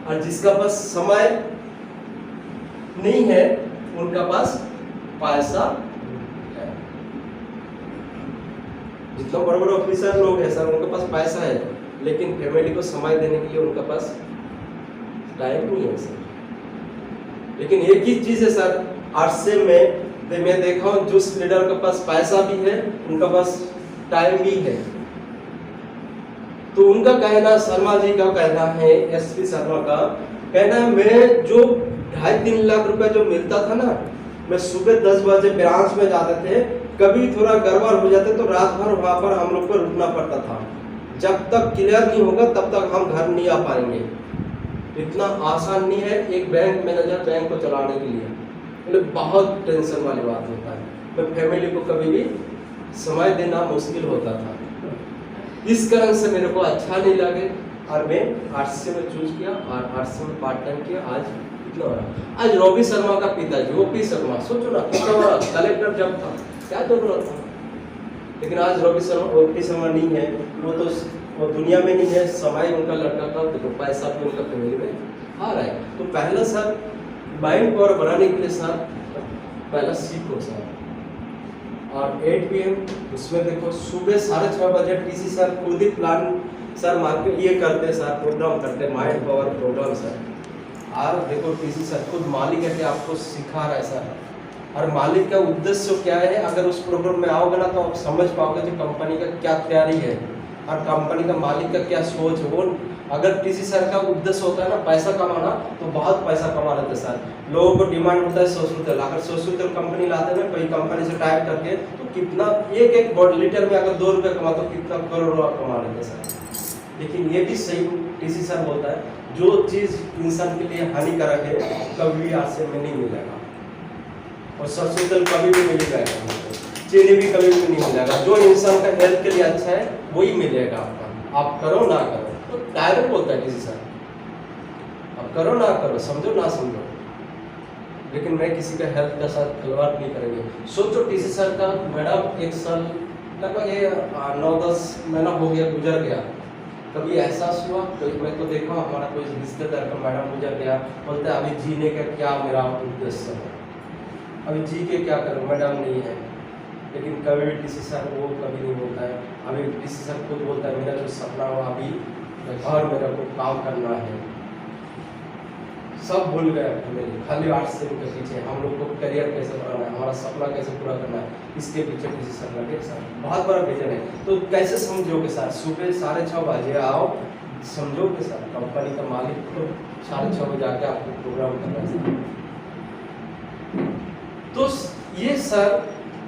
और जिसका पास समय नहीं है उनका पास पैसा है। जितना बड़े बड़े ऑफिसर लोग हैं सर, उनके पास पैसा है, लेकिन फैमिली को समय देने के लिए उनका पास टाइम नहीं है सर। लेकिन एक ही चीज है सर, आरसीएम में मैं देखा हूँ, जिस लीडर के पास पैसा भी है उनका पास टाइम भी है। तो उनका कहना, शर्मा जी का कहना है, SP शर्मा का कहना है, मैं जो 2.5-3 लाख रुपए जो मिलता था ना, मैं सुबह 10 बजे ब्रांच में जाते थे, कभी थोड़ा गड़बड़ हो जाते तो रात भर वहाँ पर हम लोग को रुकना पड़ता था। जब तक क्लियर नहीं होगा तब तक हम घर नहीं आ पाएंगे। इतना आसान नहीं है एक बैंक मैनेजर बैंक को चलाने के लिए, मतलब बहुत टेंशन वाली बात होता है। मैं फैमिली को कभी भी समय देना मुश्किल होता था, इस कारण से मेरे को अच्छा नहीं लगे और मैं आरसीएम में चूज किया और आरसीएम में पार्ट टाइम किया। आज इतना हो रहा। आज रवि शर्मा का पिताजी OP शर्मा, सोचो ना कितना बड़ा कलेक्टर जब था, क्या जरूरत था? लेकिन आज रवि शर्मा OP शर्मा नहीं है, वो दुनिया में नहीं है, समय उनका लड़का था, देखो पैसा भी उनका फैमिली में आ रहा है। तो पहला सर माइंड पावर बनाने के लिए सर पहला सीखो सर, और 8 PM उसमें देखो सुबह 6:30 बजे TC सर खुद ही प्लान सर मार्केट ये करते सर, प्रोग्राम करते, माइंड पावर प्रोग्राम सर। आप देखो टीसी सर खुद मालिक है कि आपको सिखा रहा है सर, और मालिक का उद्देश्य क्या है, अगर उस प्रोग्राम में आओगे ना तो आप समझ पाओगे कि कंपनी का क्या तैयारी है और कंपनी का मालिक का क्या सोच है। वो अगर टीसी सर का उद्देश्य होता है ना पैसा कमाना, तो बहुत पैसा कमा लेते सर। लोगों को डिमांड होता है 100 रुपये, अगर 100 रुपये कंपनी लाते हैं ना कोई कंपनी से टाइप करके, तो कितना एक लीटर में अगर 2 रुपये कमा तो कितना करोड़ कमा लेते सर। लेकिन ये भी सही टीसी सर बोलता है, जो चीज़ इंसान के लिए हानिकारक है कभी भी आरसीएम में नहीं मिलेगा, और सरसों तेल कभी भी नहीं मिलेगा, चीनी भी कभी भी नहीं मिलेगा। जो इंसान का हेल्थ के लिए अच्छा है वही मिलेगा आपका, आप करो ना करो। तो डायरेक्ट बोलता है टीसी सर, आप करो ना करो, समझो ना समझो, लेकिन मैं किसी का हेल्थ के साथ खिलवाड़ नहीं करेंगे। सोचो टीसी सर का मैडम 1 साल लगभग ये 9-10 महीना हो गया, गुजर गया, कभी एहसास हुआ? कोई मैं तो देखा हमारा कोई रिश्तेदार का मैडम गुजर गया, बोलते हैं अभी जीने का क्या मेरा उद्देश्य है, अभी जी के क्या करूँ, मैडम नहीं है। लेकिन कभी भी टीसी सर वो कभी नहीं बोलता है। अभी टीसी सर खुद बोलता है मेरा जो सपना हो अभी और मेरा को काम करना है, सब भूल गए मेरे, खाली आरसीएम के पीछे हम लोग को करियर कैसे बनाना है, हमारा सपना कैसे पूरा करना है, इसके पीछे टीसी सर लगे सर। बहुत बड़ा विजन है, तो कैसे समझोगे सर? सुबह 6:30 बजे आओ, समझोगे सर? कंपनी का मालिक को 6:30 बजे आके आपको प्रोग्राम करना है। तो ये सर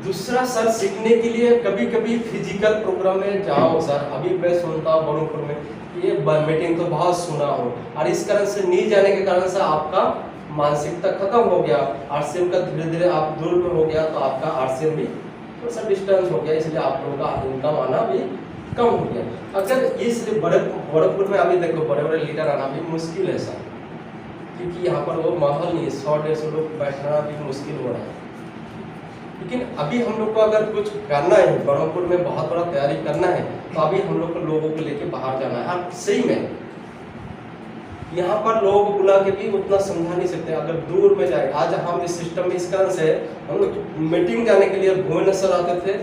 दूसरा सर सीखने के लिए कभी कभी फिजिकल प्रोग्राम में जाओ सर। अभी मैं सुनता हूँ बड़ोपुर में ये मीटिंग तो बहुत सुना हो, और इस कारण से नहीं जाने के कारण से आपका मानसिकता खत्म हो गया, आरसीएम का धीरे धीरे आप दूर में हो गया, तो आपका आरसीएम भी थोड़ा सा डिस्टेंस हो गया, इसलिए आप लोगों का इनकम आना भी कम हो गया। अगर इसलिए बड़ोपुर में अभी देखो बड़े बड़े लीडर आना भी मुश्किल है सर, क्योंकि यहाँ पर वो माहौल नहीं है, 100-150 लोग बैठना भी मुश्किल हो रहा है। लेकिन अभी हम लोग को अगर कुछ करना है, बड़ोपुर में बहुत बड़ा तैयारी करना है, तो अभी हम लोग को लोगों को लेके बाहर जाना है। आप सही में यहाँ पर लोगों को बुला के भी उतना समझा नहीं सकते, अगर दूर में जाए। आज हम इस सिस्टम में इस कारण से हम लोग मीटिंग जाने के लिए भुवनेश्वर आते थे,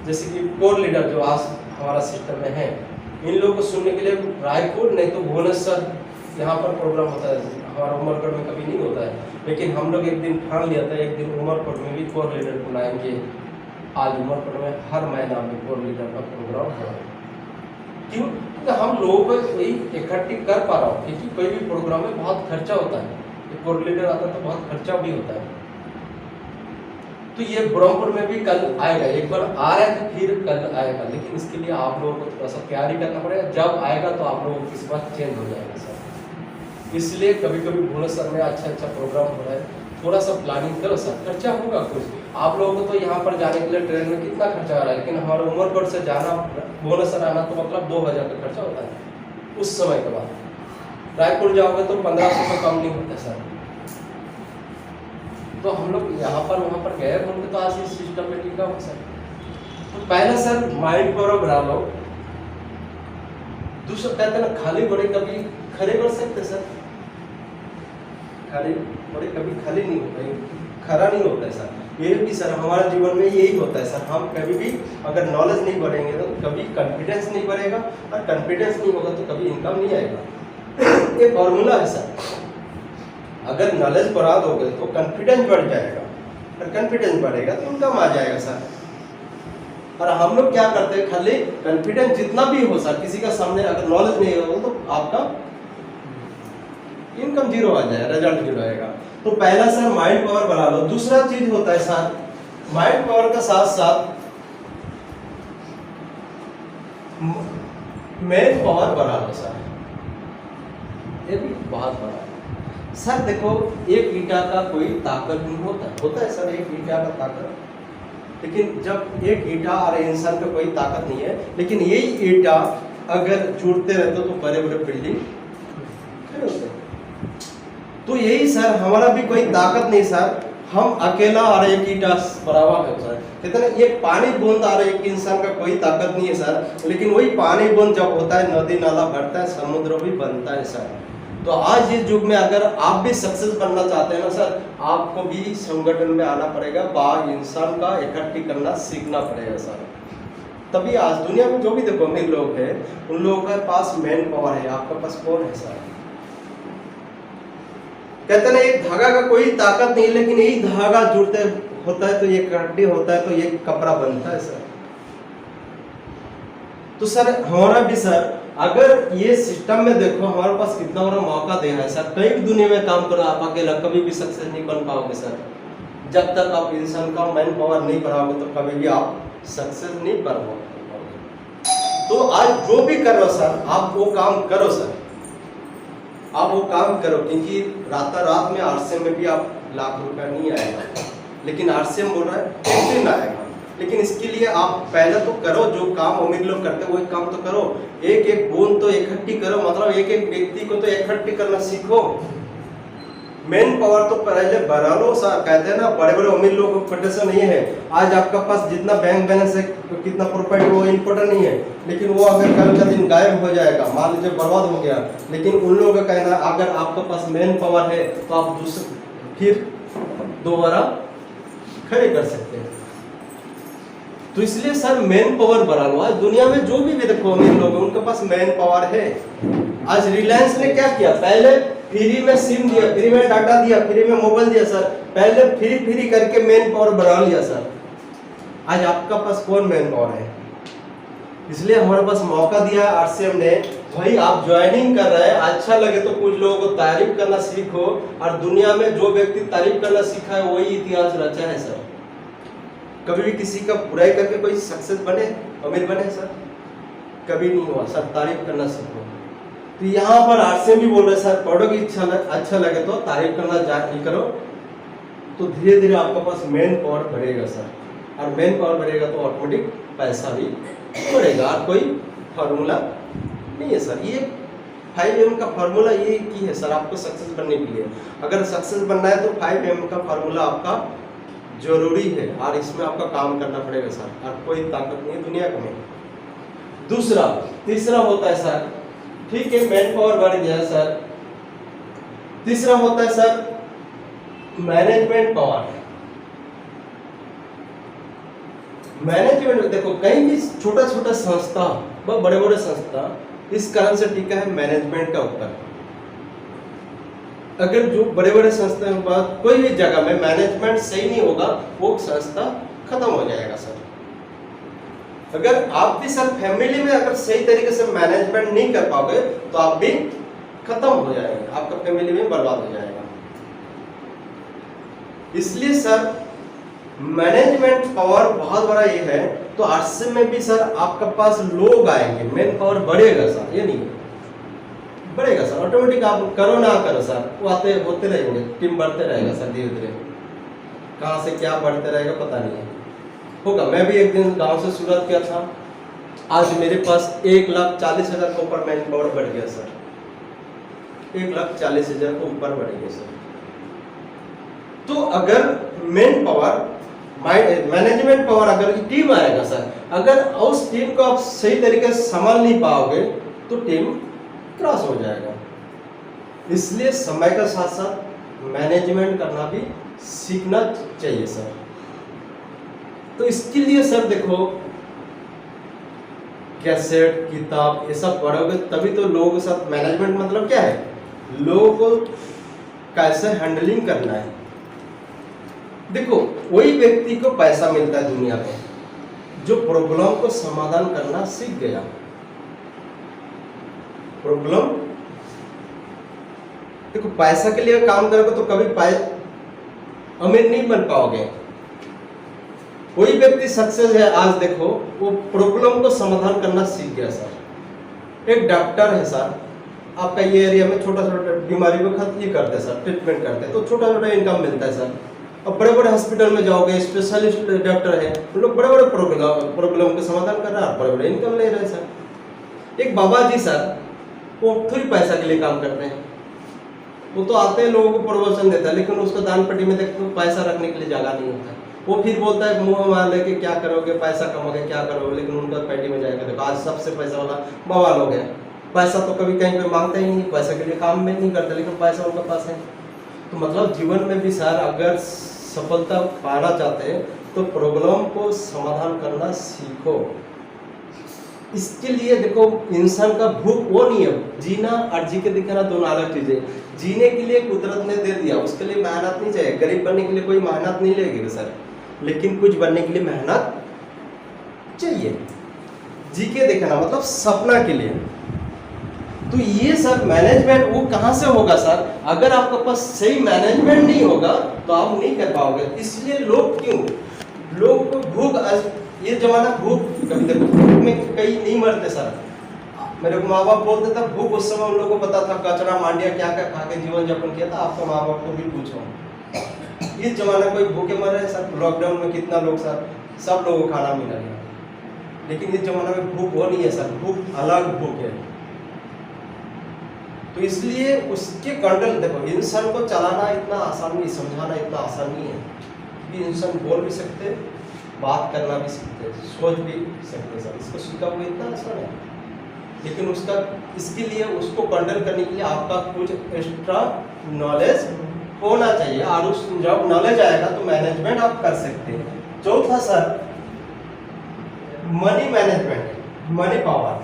जैसे कि कोर लीडर जो आज हमारा सिस्टम में है, इन लोगों को सुनने के लिए रायपुर नहीं तो भुवनेश्वर यहाँ पर प्रोग्राम होता है। हमारा उमरकोट में कभी नहीं होता है, लेकिन हम लोग एक दिन ठान लिया था, एक दिन उमरकोट में भी कोर लीडर बुलाएंगे। आज उमरकोट में हर महीना में कोर लीडर का प्रोग्राम हो रहा है। क्यों? क्योंकि हम लोगों को वही इकट्ठी कर पा रहा हूँ, क्योंकि कोई भी प्रोग्राम में बहुत खर्चा होता है, एक कोर लीडर आता है तो बहुत खर्चा भी होता है। तो ये ब्रह्मपुर में भी कल आएगा, एक बार आ रहा है तो फिर कल आएगा, लेकिन इसके लिए आप लोगों को थोड़ा सा तैयारी करना पड़ेगा। जब आएगा तो आप लोगों की किस्मत चेंज हो जाएगा सर। इसलिए कभी कभी भुवनेश्वर में अच्छा प्रोग्राम हो रहा है, थोड़ा सा प्लानिंग करो सर। खर्चा होगा कुछ, आप लोगों को तो यहाँ पर जाने के लिए ट्रेन में कितना खर्चा आ रहा है, लेकिन हमारे उमरकोट से जाना भुवनेश्वर आना तो मतलब 2000 का खर्चा होता है उस समय के बाद। रायपुर जाओगे तो 1500 का कम नहीं होता सर। तो हम लोग यहाँ पर वहाँ पर गए होंगे तो आज इस सिस्टम में टिका हो सर। तो पहले सर माइंड पावर बढ़ा लो। दूसरा कहते हैं ना खाली बड़े कभी खड़े कर सकते सर, खाली बड़े कभी खाली नहीं होता, खड़ा नहीं होता है सर। ये भी सर हमारे जीवन में यही होता है सर, हम कभी भी अगर नॉलेज नहीं बढ़ेंगे तो कभी कॉन्फिडेंस नहीं बढ़ेगा, और कॉन्फिडेंस नहीं होगा तो कभी इनकम नहीं आएगा। ये फॉर्मूला है सर, अगर नॉलेज बढ़ा दोगे तो कॉन्फिडेंस बढ़ जाएगा, और कॉन्फिडेंस बढ़ेगा तो इनकम आ जाएगा सर। और हम लोग क्या करते हैं, खाली कॉन्फिडेंस जितना भी हो सर, किसी का सामने अगर नॉलेज नहीं होगा तो आपका इनकम जीरो आ जाएगा, रिजल्ट जीरो आएगा। तो पहला सर माइंड पावर बढ़ा लो। दूसरा चीज होता है सर, माइंड पावर का साथ साथ मैन पावर बढ़ा लो सर, ये भी बहुत बड़ा है सर। देखो एक ईटा का कोई ताकत नहीं होता है सर, एक ईटा का ताकत, लेकिन जब एक ईटा और इंसान का कोई ताकत नहीं है, लेकिन यही ईटा अगर जुड़ते रहते तो बड़े बड़े बिल्डिंग खड़े होते। तो यही सर हमारा भी कोई ताकत नहीं सर, हम अकेला और एक ईटा बराबर है सर। कहते हैं ये पानी बूंद और एक इंसान का कोई ताकत नहीं है सर, लेकिन वही पानी बूंद जब होता है नदी नाला बढ़ता है, समुद्र भी बनता है सर। तो आज इस युग में अगर आप भी सक्सेस बनना चाहते हैं ना सर, आपको भी संगठन में आना पड़ेगा, बाहर इंसान का इकट्ठी करना सीखना पड़ेगा सर। तभी आज दुनिया में जो भी देखो अमीर लोग हैं, उन लोगों के पास मैन पावर है, आपके पास कौन है सर? कहते ना एक धागा का कोई ताकत नहीं, लेकिन यही धागा जुड़ते होता है तो ये हड्डी होता है तो ये कपड़ा बनता है सर। तो सर हमारा भी सर अगर ये सिस्टम में देखो हमारे पास कितना बड़ा मौका दे है सर। कहीं भी दुनिया में काम करो आप अकेला कभी भी सक्सेस नहीं बन पाओगे सर। जब तक आप इंसान का मैन पावर नहीं बढ़ाओगे तो कभी भी आप सक्सेस नहीं बन पाओगे। तो आज जो भी कर रहे हो सर आप वो काम करो सर, आप वो काम करो, क्योंकि रात में आरसीएम में भी आप लाख रुपया नहीं आएगा, लेकिन आरसीएम बोल रहा है एक दिन आएगा। लेकिन इसके लिए आप पहले तो करो जो काम अमीर लोग करते हैं वही काम तो करो। एक एक बूंद तो इकट्ठी करो, मतलब एक एक व्यक्ति को तो इकट्ठी करना सीखो। मेन पावर तो पहले बढ़ा लो सर। कहते हैं ना बड़े बड़े अमीर लोगों को पोटेंशियल नहीं है। आज आपका पास जितना बैंक बैलेंस है कितना प्रॉपर्टी वो इम्पोर्टेंट नहीं है, लेकिन वो अगर कल का दिन गायब हो जाएगा, मान लीजिए बर्बाद हो गया, लेकिन उन लोगों का कहना अगर आपके पास मेन पावर है तो आप फिर दोबारा खड़े कर सकते हैं। तो इसलिए सर मेन पावर बढ़ा लो। आज दुनिया में जो भी देखो अमीर लोग उनके पास मेन पावर है। आज रिलायंस ने क्या किया, पहले फ्री में सिम दिया, फ्री में डाटा दिया, फ्री में मोबाइल दिया सर। पहले फ्री करके मेन पावर बढ़ा लिया सर। आज आपका पास कौन मेन पावर है? इसलिए हमारे पास मौका दिया आरसीएम ने। भाई आप ज्वाइनिंग कर रहे हैं, अच्छा लगे तो कुछ लोगों को तारीफ करना सीखो। और दुनिया में जो व्यक्ति तारीफ करना सीखा है वही इतिहास रचा है सर। कभी भी किसी का बुराई करके कोई सक्सेस बने, अमीर बने सर? कभी नहीं हुआ सर। तारीफ करना सीखो। तो यहाँ पर आरसीएम भी बोल रहे सर पढ़ोगे अच्छा लगे तो तारीफ करना जारी करो, तो धीरे धीरे आपके पास मेन पावर बढ़ेगा सर। और मेन पावर बढ़ेगा तो ऑटोमेटिक पैसा भी बढ़ेगा। और कोई फार्मूला नहीं है सर। ये 5M का फार्मूला ये की है सर आपको सक्सेस बनने के लिए। अगर सक्सेस बनना है तो 5M का फार्मूला आपका जरूरी है और इसमें आपका काम करना पड़ेगा सर। और कोई ताकत नहीं है दुनिया में। तीसरा होता है सर, ठीक है मैन पावर बढ़ गया सर। तीसरा होता है सर मैनेजमेंट पावर। मैनेजमेंट देखो कहीं भी छोटा छोटा संस्था व बड़े बड़े संस्था इस कारण से टिका है मैनेजमेंट का ऊपर। अगर जो बड़े बड़े संस्था के बाद कोई भी जगह में मैनेजमेंट सही नहीं होगा वो संस्था खत्म हो जाएगा सर। अगर आप भी सर फैमिली में अगर सही तरीके से मैनेजमेंट नहीं कर पाओगे तो आप भी खत्म हो जाएंगे, आपका फैमिली में बर्बाद हो जाएगा। इसलिए सर मैनेजमेंट पावर बहुत बड़ा ये है। तो आरसीएम में भी सर आपके पास लोग आएंगे, मेन पावर बढ़ेगा सर। ये नहीं बढ़ेगा सर ऑटोमेटिक, आप करो ना करो सर वो आते होते रहेंगे, टीम बढ़ते रहेगा सर धीरे धीरे। कहाँ से क्या बढ़ते रहेगा पता नहीं है, होगा। मैं भी एक दिन गांव से शुरुआत किया था, आज मेरे पास 1,40,000 के ऊपर मैन पावर बढ़ गया सर। 1,40,000 को ऊपर बढ़ गया सर। तो अगर मेन पावर मैनेजमेंट पावर अगर टीम आएगा सर, अगर उस टीम को आप सही तरीके से संभाल नहीं पाओगे तो टीम क्रॉस हो जाएगा। इसलिए समय का साथ साथ मैनेजमेंट करना भी सीखना चाहिए सर। तो इसके लिए सर देखो कैसेट किताब ये सब पढ़ोगे तभी तो लोगों के साथ मैनेजमेंट मतलब क्या है, लोगों को कैसे हैंडलिंग करना है। देखो वही व्यक्ति को पैसा मिलता है दुनिया में जो प्रॉब्लम को समाधान करना सीख गया। प्रॉब्लम देखो पैसा के लिए काम करोगे तो कभी अमीर नहीं बन पाओगे। वही व्यक्ति सक्सेस है आज देखो वो प्रॉब्लम को समाधान करना सीख गया सर। एक डॉक्टर है सर, आपका ये एरिया में छोटा छोटा बीमारी को खत्म करते हैं सर, ट्रीटमेंट करते हैं तो छोटा छोटा इनकम मिलता है सर। अब बड़े बड़े हॉस्पिटल में जाओगे स्पेशलिस्ट डॉक्टर है उन लोग बड़े बड़े प्रॉब्लम का समाधान कर रहे हैं, बड़े बड़े इनकम ले रहे हैं सर। एक बाबा जी सर वो थोड़ी पैसा के लिए काम करते हैं, वो तो आते हैं लोगों को प्रवचन देता है लेकिन उसको दान पेटी में देखते पैसा रखने के लिए जगह नहीं होता है। वो फिर बोलता है मुंह मार लेके क्या करोगे, पैसा कमाओगे क्या करोगे, लेकिन उनका पेटी में जाएगा। देखो आज सबसे पैसा वाला बवाल हो गया। पैसा तो कभी कहीं पे मांगता ही नहीं, पैसा के लिए काम में नहीं करता, लेकिन पैसा उनके पास है। तो मतलब जीवन में भी सर अगर सफलता पाना चाहते हैं तो प्रॉब्लम को समाधान करना सीखो। इसके लिए देखो इंसान का भूख वो नहीं है, जीना और जी के दिखाना दोनों अलग चीजें। जीने के लिए कुदरत ने दे दिया, उसके लिए मेहनत नहीं चाहिए। गरीब बनने के लिए कोई मेहनत नहीं लगेगी सर, लेकिन कुछ बनने के लिए मेहनत चाहिए। जी के दिखाना मतलब सपना के लिए। तो ये सर मैनेजमेंट वो कहाँ से होगा सर? अगर आपके पास सही मैनेजमेंट नहीं होगा तो आप नहीं कर पाओगे। इसलिए लोग क्यों, लोग को भूख, ये जमाना भूख, कभी देखो भूख में कई नहीं मरते सर। मेरे को माँ बाप बोलते था भूख, उस समय उन लोगों को पता था कचरा मांडिया क्या क्या खा के जीवन यापन किया था। आपका माँ बाप को भी पूछो, इस जमाने कोई भूखे मर रहे सर? लॉकडाउन में कितना लोग सर, सब लोगों को खाना मिला है, लेकिन इस जमाने में भूख वो नहीं है सर, भूख अलग भूख है। तो इसलिए उसके कंट्रोल देखो, इंसान को चलाना इतना आसान नहीं, समझाना इतना आसान नहीं है। क्योंकि इंसान बोल भी सकते, बात करना भी सकते, सोच भी सकते सर, इसको सीखा हुआ इतना आसान है। लेकिन उसका, इसके लिए उसको कंट्रोल करने के लिए आपका कुछ एक्स्ट्रा नॉलेज होना चाहिए, और उस जब नॉलेज आएगा तो मैनेजमेंट आप कर सकते हैं। चौथा sir money management, money power.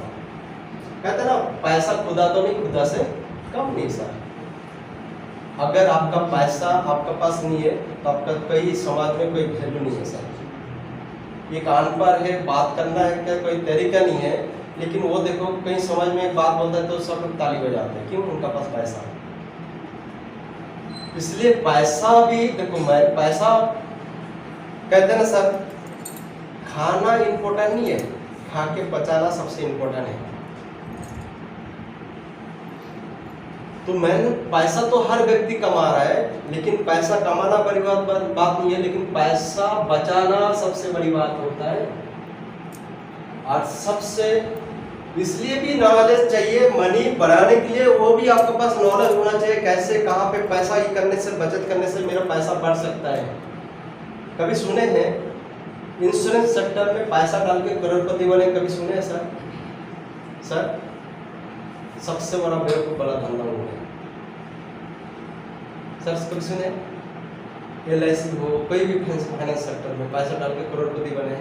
कहते हैं ना पैसा खुदा तो नहीं, खुदा से कम नहीं सर। अगर आपका पैसा आपका पास नहीं है तो आपका कई समाज में कोई वैल्यू नहीं है सर। एक अनपढ़ है, बात करना है क्या कोई तरीका नहीं है, लेकिन वो देखो कहीं समाज में एक बात बोलता है तो सब लोग ताली बजाते हैं, क्यों? उनका पास पैसा है। इसलिए पैसा भी देखो, मैं पैसा कहते हैं ना सर, खाना इम्पोर्टेंट नहीं है, खा के पचाना सबसे इम्पोर्टेंट है। तो मैंने पैसा तो हर व्यक्ति कमा रहा है, लेकिन पैसा कमाना बड़ी बात नहीं है, लेकिन पैसा बचाना सबसे बड़ी बात होता है। और सबसे इसलिए भी नॉलेज चाहिए मनी बढ़ाने के लिए, वो भी आपके पास नॉलेज होना चाहिए, कैसे कहाँ पे पैसा ये करने से, बचत करने से मेरा पैसा बढ़ सकता है। कभी सुने हैं इंश्योरेंस सेक्टर में पैसा डाल के करोड़पति बने? कभी सुने हैं सर? सर सबसे बड़ा बेवकूफ बड़ा धंधा हो गया सर। कभी सुने LIC हो, कोई भी फाइनेंस सेक्टर में पैसा डाल के करोड़पति बने?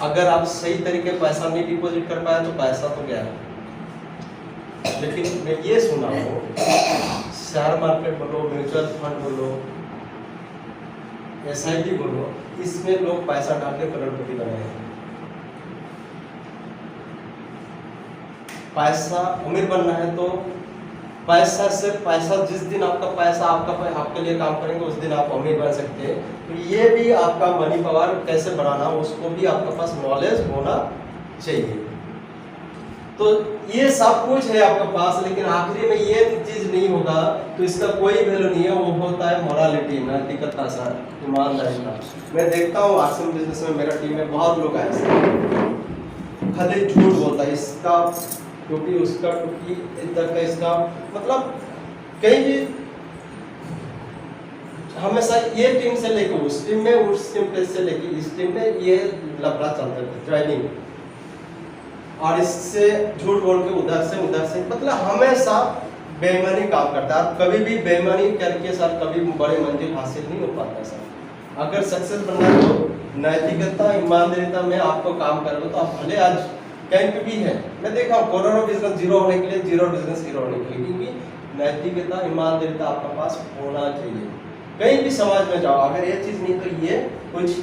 अगर आप सही तरीके पैसा नहीं डिपॉजिट कर पाए तो पैसा तो गया। लेकिन मैं ये सुना हूँ, शेयर मार्केट बोलो, म्यूचुअल फंड बोलो, SIP बोलो, इसमें लोग पैसा डाल के करोड़पति बने हैं। पैसा अमीर बनना है तो पैसा से, पैसा जिस दिन आपका पैसा आपके लिए काम करेंगे उस दिन आप अमीर बन सकते हैं। तो ये भी आपका मनी पावर कैसे बढ़ाना, उसको भी आपके पास नॉलेज होना चाहिए। तो ये सब कुछ है आपके पास, लेकिन आखिरी में ये चीज नहीं होगा तो इसका कोई वैल्यू नहीं है। वो होता है मोरालिटी, नैतिकता सर, ईमानदारी का। मैं देखता हूँ आश्रम बिजनेस में, मेरा टीम में बहुत लोग ऐसे खाली झूठ बोलता है, इसका क्योंकि उसका, क्योंकि इधर का, इसका मतलब कहीं भी हमेशा ये टीम से लेके उस टीम में, उस टीम से लेके इस टीम में ये लफड़ा चलता है ज्वाइनिंग, और इससे झूठ बोल के उधर से मतलब हमेशा बेईमानी काम करता है। कभी भी बेईमानी करके सर कभी बड़े मंजिल हासिल नहीं हो पाता सर। अगर सक्सेस बनना है तो नैतिकता, ईमानदारिता में आपको काम करोगे तो आप भले आज कहीं पे भी है। मैं देखा हूँ करोड़ों बिजनेस जीरो होने के लिए, जीरो बिजनेस हीरो होने के लिए, क्योंकि नैतिकता, ईमानदारिता आपके पास होना चाहिए। कहीं भी समाज में जाओ, अगर ये चीज नहीं तो ये कुछ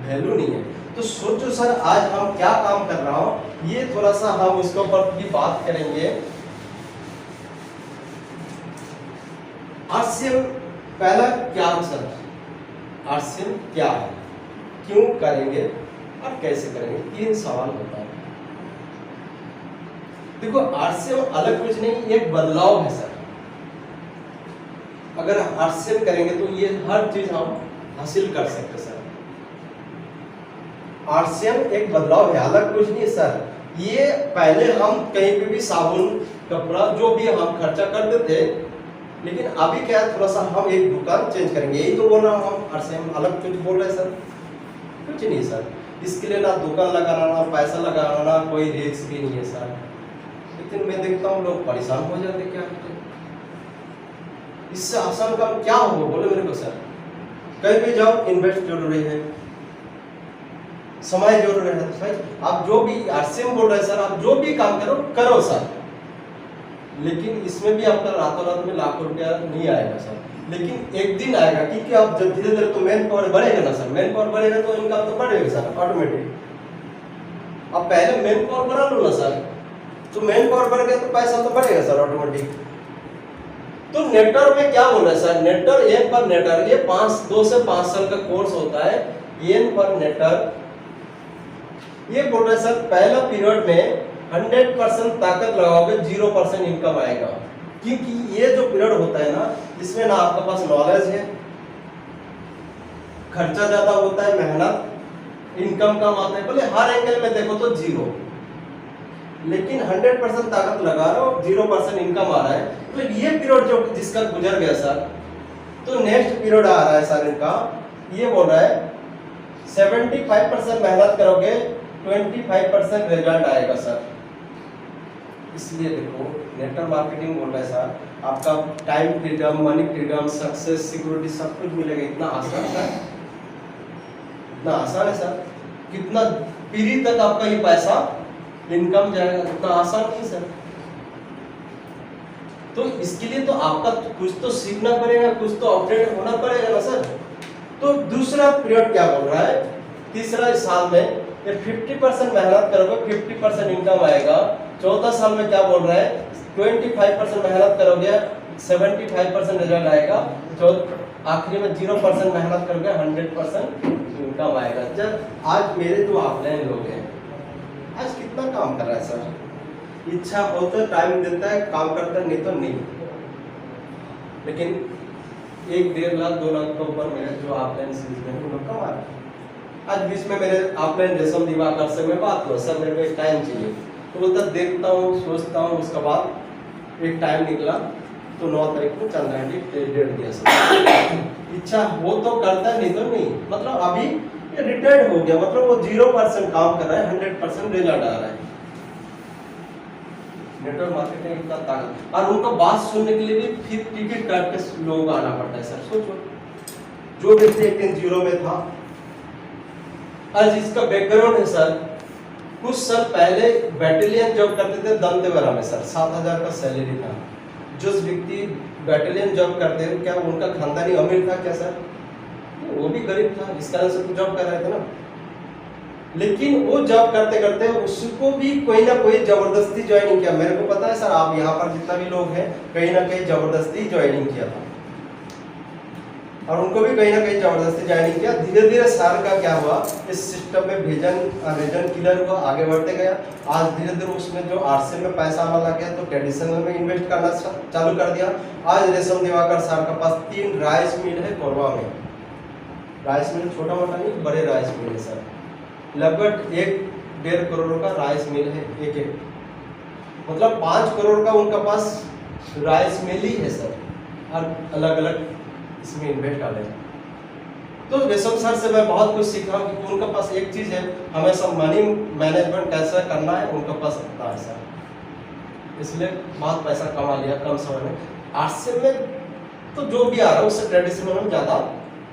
वैल्यू नहीं है। तो सोचो सर आज हम क्या काम कर रहा हूँ, ये थोड़ा सा हम उसके ऊपर भी बात करेंगे। RCM पहला क्या है सर? RCM क्या है, क्यों करेंगे और कैसे करेंगे, 3 सवाल होता है। देखो RCM अलग कुछ नहीं, एक बदलाव है सर। अगर RCM करेंगे तो ये हर चीज हम हासिल कर सकते सर। RCM एक बदलाव है, अलग कुछ नहीं सर। ये पहले हम कहीं पे भी साबुन, कपड़ा जो भी हम खर्चा करते थे, लेकिन अभी क्या है, थोड़ा सा हम एक दुकान चेंज करेंगे, यही तो बोल रहा हूँ हम। RCM अलग कुछ बोल रहे हैं सर? कुछ नहीं सर। इसके लिए ना दुकान लगाना, ना पैसा लगाना, ना कोई रिस्क भी नहीं है सर। लेकिन मैं देखता हूँ लोग परेशान हो जाते, क्या करते? इससे आसान काम क्या होगा बोले मेरे को सर? कहीं भी जाओ इन्वेस्ट जरूरी है, समय जरूर है भाई। आप जो भी आरसीएम बोल रहे हैं सर, आप जो भी काम करो सर, लेकिन इसमें भी आपका रातों रात में लाखों रुपया नहीं आएगा सर, लेकिन एक दिन आएगा, क्योंकि आप जब धीरे धीरे तो मैन पावर बढ़ेगा ना सर, मैन पावर बढ़ेगा तो इनकम तो बढ़ेगा सर ऑटोमेटिक। आप पहले मैन पावर बढ़ा लो ना सर, तो मैन पावर बढ़ गया तो पैसा तो बढ़ेगा सर ऑटोमेटिक। तो नेटवर्क में क्या बोल रहा है सर, नेटवर्क एन पर नेटवर्क, ये 2 से 5 साल का कोर्स होता है एन पर नेटवर्क। ये बोल रहा है सर पहला पीरियड में 100% ताकत लगाओगे 0% इनकम आएगा, क्योंकि ये जो पीरियड होता है ना, इसमें ना आपके पास नॉलेज है, खर्चा ज्यादा होता है, मेहनत, इनकम कम आता है, बोले हर एंगल में देखो तो जीरो, लेकिन 100% ताकत लगा रहे हो 0% इनकम आ रहा है। तो ये पीरियड जो जिसका गुजर गया सर, तो नेक्स्ट पीरियड आ रहा है सर इनका, ये बोल रहा है 75% मेहनत करोगे 25% रिजल्ट आएगा सर। इसलिए देखो नेटवर्क मार्केटिंग बोल रहा है सर, आपका time freedom, money freedom, success, security सब कुछ मिलेगा। इतना आसान सर, इतना आसान है सर, कितना पीढ़ी तक आपका ये पैसा इनकम जाएगा, इतना आसान नहीं सर। तो इसके लिए तो आपका कुछ तो सीखना पड़ेगा, कुछ तो अपडेट होना पड़ेगा ना सर। तो दूसरा पीरियड क्या बोल रहा है, तीसरा साल में ये 50% मेहनत करोगे 50% इनकम आएगा। चौथा साल में क्या बोल रहा है, 25% मेहनत करोगे 75% रिजल्ट आएगा। आखिरी में 0% मेहनत करोगे 100% इनकम आएगा। जब आज मेरे जो ऑफलाइन लोग हैं, आज कितना काम कर रहा है सर, इच्छा हो तो टाइम देता है, काम करता है, नहीं तो नहीं। लेकिन 1-1.5 लाख 2 लाख के ऊपर मेरे जो ऑफलाइन सीरीज में लोग कमा रहे हैं। आज बीच में मेरे ऑफलाइन रेशम दिवाकर से मैं बात हुआ, सर मेरे को एक टाइम चाहिए, तो बोलता देखता हूँ, सोचता हूँ, उसके बाद एक टाइम निकला तो 9 तारीख को चंद्रा डेट दिया सर। इच्छा हो तो करता है, नहीं तो नहीं। मतलब अभी रिटायर्ड हो गया, मतलब वो 0% काम कर रहा है, 100% रिजल्ट आ रहा है। नेटवर्क मार्केटिंग इतना ताकत, और उनको बात सुनने के लिए भी फिर टिकट काट के लोगों को आना पड़ता है सर। सोचो जो व्यक्ति एक दिन 0 में था, आज इसका बैकग्राउंड है सर, कुछ साल पहले बैटेलियन जॉब करते थे दंतेवाड़ा में सर, 7,000 का सैलरी था। जो व्यक्ति बैटेलियन जॉब करते हैं, क्या उनका खानदानी अमीर था क्या सर? वो भी गरीब था, इस कारण से तो जॉब कर रहे थे ना। लेकिन वो जॉब करते करते उसको भी कोई ना कोई जबरदस्ती ज्वाइनिंग किया। मेरे को पता है सर, आप यहाँ पर जितना भी लोग हैं, कहीं ना कहीं जबरदस्ती ज्वाइनिंग किया था, और उनको भी कहीं ना कहीं जबरदस्ती ज्वाइनिंग किया। धीरे धीरे सर का क्या हुआ, इस सिस्टम में विजन क्लियर हुआ, आगे बढ़ते गया। आज धीरे धीरे उसमें जो आरसीएम में पैसा आना लग गया, तो ट्रेडिशनल में इन्वेस्ट करना चालू कर दिया। आज रेशम दिवाकर सर के पास 3 राइस मिल है कोरबा में। राइस मिल छोटा मोटा नहीं, बड़े राइस मिल है सर, लगभग 1-1.5 करोड़ का राइस मिल है एक, मतलब 5 करोड़ का उनका पास राइस मिल ही है सर, और अलग अलग इसमें इन्वेस्ट कर रहे हैं। तो रेशम सर से मैं बहुत कुछ सीखा, कि उनका पास एक चीज़ है, हमेशा मनी मैनेजमेंट कैसे करना है, उनका पास पता है सर। इसलिए बहुत पैसा कमा लिया कम समय में। आरसीएम में तो जो भी आ रहा है उससे ट्रेडिशनल में ज़्यादा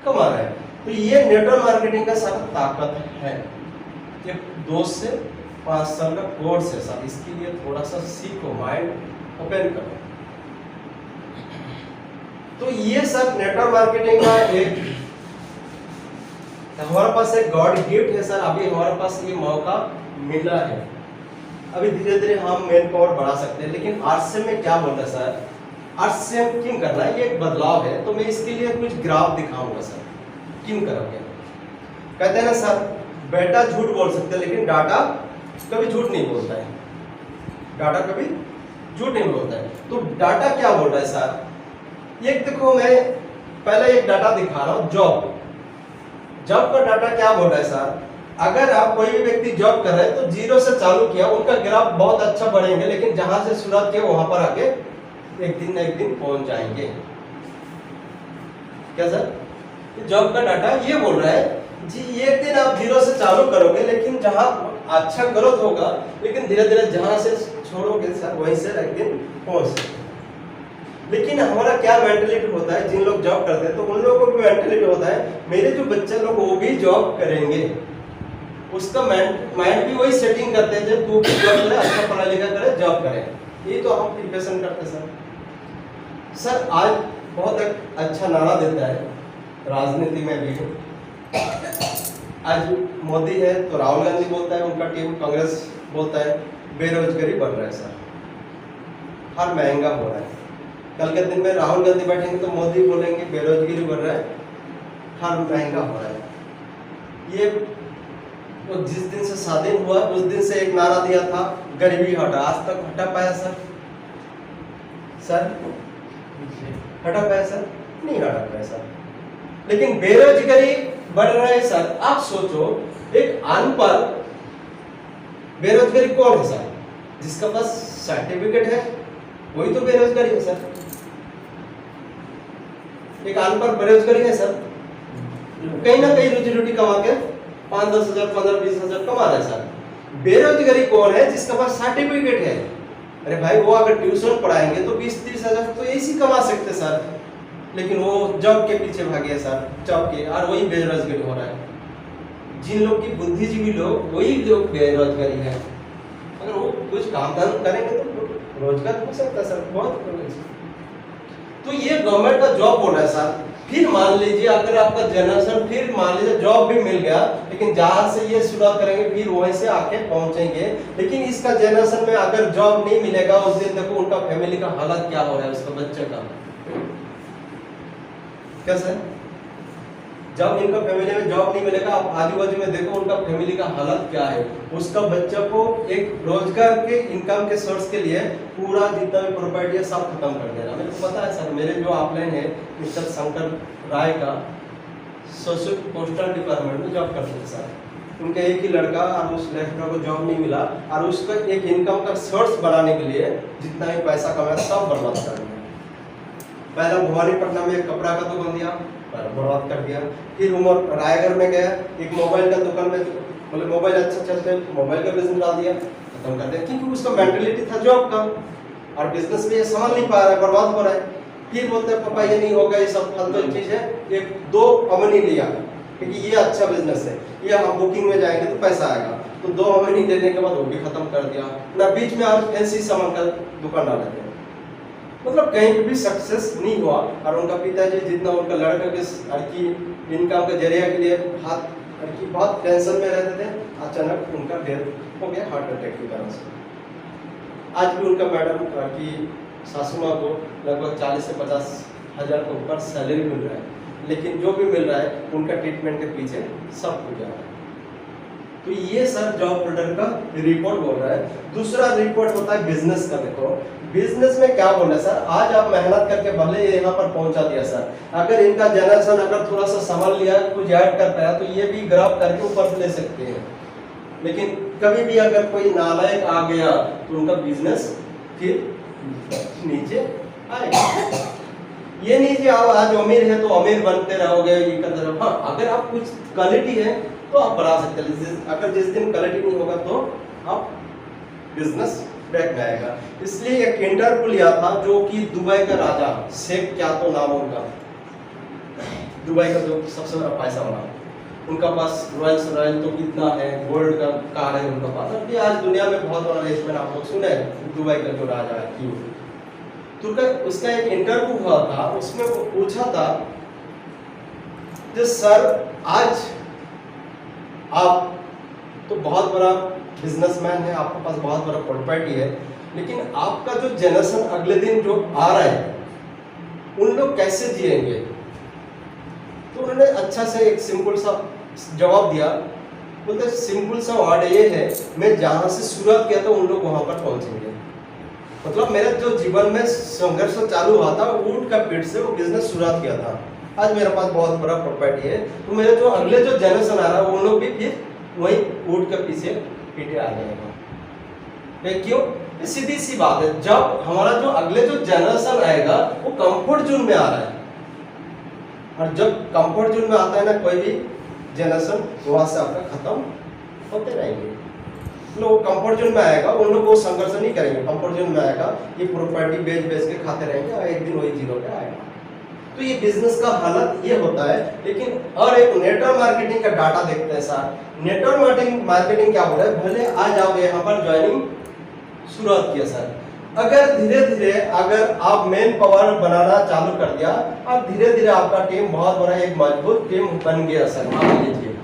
कमा रहे हैं। तो ये नेटवर्क मार्केटिंग का सारा ताकत है। ये 2 से 5 साल का कोर्स है सर, इसके लिए थोड़ा सा सीखो, माइंड ओपन करो। तो ये सब नेटवर्क मार्केटिंग का एक हमारे पास एक गॉड गिफ्ट है सर। अभी हमारे पास ये मौका मिला है, अभी धीरे धीरे हम मेन पावर बढ़ा सकते हैं। लेकिन आरसीएम में क्या बोलता है सर, आरसीएम क्यों करना है, ये एक बदलाव है। तो मैं इसके लिए कुछ ग्राफ दिखाऊंगा सर, क्यों करोगे। कहते हैं ना सर, बेटा झूठ बोल सकते हैं लेकिन डाटा कभी झूठ नहीं बोलता है, डाटा कभी झूठ नहीं बोलता है। तो डाटा क्या बोल रहा है सर, एक देखो मैं पहले एक डाटा दिखा रहा हूं, जॉब का डाटा क्या बोल रहा है सर। अगर आप कोई भी व्यक्ति जॉब कर रहे हैं तो 0 से चालू किया, उनका ग्राफ बहुत अच्छा बढ़ेंगे, लेकिन जहां से शुरुआत किया वहां पर आके एक दिन न एक दिन पहुंच जाएंगे। क्या सर, जॉब का डाटा ये बोल रहा है जी, एक दिन आप 0 से चालू करोगे, लेकिन जहां अच्छा ग्रोथ होगा, लेकिन धीरे धीरे जहां से छोड़ोगे सर वहीं से एक दिन पहुंच। लेकिन हमारा क्या मेंटलिटी होता है, जिन लोग जॉब करते हैं तो उन लोगों को भी मेंटलिटी होता है, मेरे जो बच्चे लोग वो भी जॉब करेंगे, उसका माइंड भी वही सेटिंग करते हैं, जब तू जॉब करे, अच्छा पढ़ा लिखा करे, जॉब करे। ये तो हम प्रिपरेशन करते हैं सर। आज बहुत एक अच्छा नारा देता है राजनीति में भी। आज मोदी है तो राहुल गांधी बोलता है, उनका टीम कांग्रेस बोलता है बेरोजगारी बढ़ रहा है सर, हर महंगा हो रहा है। कल के दिन में राहुल गांधी बैठेंगे तो मोदी बोलेंगे बेरोजगारी बढ़ रहा है, हर महंगा हो रहा है। ये तो जिस दिन से स्वाधीन हुआ उस दिन से एक नारा दिया था गरीबी हटा, आज तक हटा पाया सर? हटा पाया सर? नहीं हटा पाया सर। लेकिन बेरोजगारी बढ़ रहा है सर। आप सोचो, एक अनपढ़ बेरोजगारी कौन है सर? जिसका पास सर्टिफिकेट है वही तो बेरोजगारी है सर। एक अनपढ़ बेरोजगारी है सर, कहीं ना कहीं रोजी रोटी कमा के 5-10 हजार 15-20 हजार कमा रहा है सर। बेरोजगारी कौन है? जिसका पास सर्टिफिकेट है। अरे भाई, वो अगर ट्यूशन पढ़ाएंगे तो 20-30 हजार तो ऐसी कमा सकते सर, लेकिन वो जॉब के पीछे भागे सर, जॉब के, और वही बेरोजगारी हो रहा है। जिन लोग की बुद्धिजीवी लोग, वही लोग बेरोजगारी है। अगर वो कुछ काम धाम करेंगे तो रोजगार हो सकता है सर, बहुत। तो ये गवर्नमेंट का जॉब बोल रहा है सर। फिर मान लीजिए अगर आपका जनरेशन, फिर मान लीजिए जॉब भी मिल गया, लेकिन जहां से ये शुरुआत करेंगे फिर वहीं से आके पहुंचेंगे। लेकिन इसका जनरेशन में अगर जॉब नहीं मिलेगा, उस दिन देखो उनका फैमिली का हालत क्या हो रहा है, उसका बच्चे का कैसे? जब इनका फैमिली में जॉब नहीं मिलेगा, आप आजू बाजू में देखो उनका फैमिली का हालत क्या है। उसका बच्चा को एक रोजगार के, इनकम के सोर्स के लिए पूरा जितना भी प्रॉपर्टी है सब खत्म कर देगा। मेरे को पता है सर, मेरे जो ऑफलाइन है मिस्टर शंकर राय का सोशल पोस्टल डिपार्टमेंट में जॉब करते हैं सर। उनका एक ही लड़का, और उस लड़का को जॉब नहीं मिला, और उसका एक इनकम का सोर्स बनाने के लिए जितना भी पैसा कमाया सब बर्बाद कर दिया। पहला भवानीपट्टनम में एक कपड़ा का दुकान दिया, बर्बाद कर दिया। फिर उमर रायगढ़ में गया, एक मोबाइल का दुकान में, बोले मोबाइल अच्छा चलते हैं, मोबाइल का बिजनेस डाल दिया, खत्म कर दिया। क्योंकि उसका मेंटलिटी था जॉब का, और बिजनेस में ये संभाल नहीं पा रहा है, बर्बाद हो रहा है। फिर बोलते हैं पापा ये नहीं होगा, ये सब फालतू चीज है। 1-2 अमनी लिया क्योंकि ये अच्छा बिजनेस है, ये हम बुकिंग में जाएंगे तो पैसा आएगा, तो 2 अमनी लेने के बाद वो भी खत्म कर दिया ना। बीच में आप फैंसी सामान का दुकान डाल देते हैं, मतलब कहीं पे भी सक्सेस नहीं हुआ। और उनका पिताजी जितना उनका लड़का के लड़की इनकम के जरिया के लिए हाथ, लड़की बहुत टेंशन में रहते थे, अचानक उनका डेथ हो गया हार्ट अटैक की कारण से। आज भी उनका मैडम की सासू माँ को लगभग 40 से 50 हजार के ऊपर सैलरी मिल रहा है, लेकिन जो भी मिल रहा है उनका ट्रीटमेंट के पीछे सब कुछ जा रहा है। तो ये सर जॉब होल्डर का रिपोर्ट बोल रहा है। दूसरा रिपोर्ट होता है बिजनेस का। देखो बिजनेस में क्या बोल रहा है सर, आज आप मेहनत करके भले यहाँ पर पहुंचा दिया सर, अगर इनका जनरेशन अगर थोड़ा सा संभाल लिया, कुछ ऐड कर पाया, तो ये भी ग्राफ करके ऊपर ले सकते हैं। लेकिन कभी भी अगर कोई नालायक आ गया तो उनका बिजनेस फिर नीचे आएगा। ये नहीं कि आप आज अमीर है तो अमीर बनते रहोगे, ये करते रहो। हाँ, अगर आप कुछ क्वालिटी है तो आप बढ़ा सकते हैं। अगर जिस दिन क्वालिटी नहीं होगा तो आप बिजनेस बैक में आएगा। इसलिए एक इंटरव्यू लिया था जो कि दुबई का राजा, शेख क्या तो नाम उनका, दुबई का जो सबसे बड़ा पैसा वाला, उनका पास रॉयल्स रॉयल तो कितना है, गोल्ड का कार है उनका पास। अभी आज दुनिया में बहुत बड़ा रेसमैन आप लोग सुने, दुबई का जो राजा है तो उसका एक इंटरव्यू हुआ था, उसमें वो पूछा था कि सर आज आप तो बहुत बड़ा बिजनेसमैन है, आपके पास बहुत बड़ा प्रॉपर्टी है, लेकिन आपका जो जनरेशन अगले दिन जो आ रहा है उन लोग कैसे जिएंगे? तो उन्होंने अच्छा से एक सिंपल सा जवाब दिया। बोलते सिंपल सा वर्ड ये है, मैं जहां से शुरुआत किया था उन लोग वहां पर पहुंचेंगे। मतलब मेरा जो जीवन में संघर्ष चालू हुआ था, ऊंट का पेट से वो बिजनेस शुरुआत किया था, आज मेरे पास बहुत बड़ा प्रॉपर्टी है, तो मेरे जो अगले जो जनरेशन आ रहा है उन लोग भी फिर वही ऊंट के पीछे पीछे आ जाएगा। क्यों? सीधी सी बात है, जब हमारा जो अगले जो जनरेशन आएगा वो कंफर्ट जोन में आ रहा है, और जब कंफर्ट जोन में आता है ना कोई भी जनरेशन, वहां से आपका खत्म होते रहेंगे। लोग कंफर्ट जोन में आएगा, उन लोग वो संघर्ष नहीं करेंगे, कंफर्ट जोन में आएगा, ये प्रॉपर्टी बेच बेच के खाते रहेंगे और एक दिन वही जीरो पे आएगा। तो ये बिजनेस का हालत ये होता है। लेकिन और एक नेटवर्क मार्केटिंग का डाटा देखते हैं सर। नेटवर्क मार्केटिंग क्या हो रहा है, भले आज आप यहाँ पर ज्वाइनिंग शुरुआत किया सर, अगर धीरे धीरे अगर आप मेन पावर बनाना चालू कर दिया, अब धीरे धीरे आपका टीम बहुत बड़ा एक मजबूत टीम बन गया सर। मान लीजिए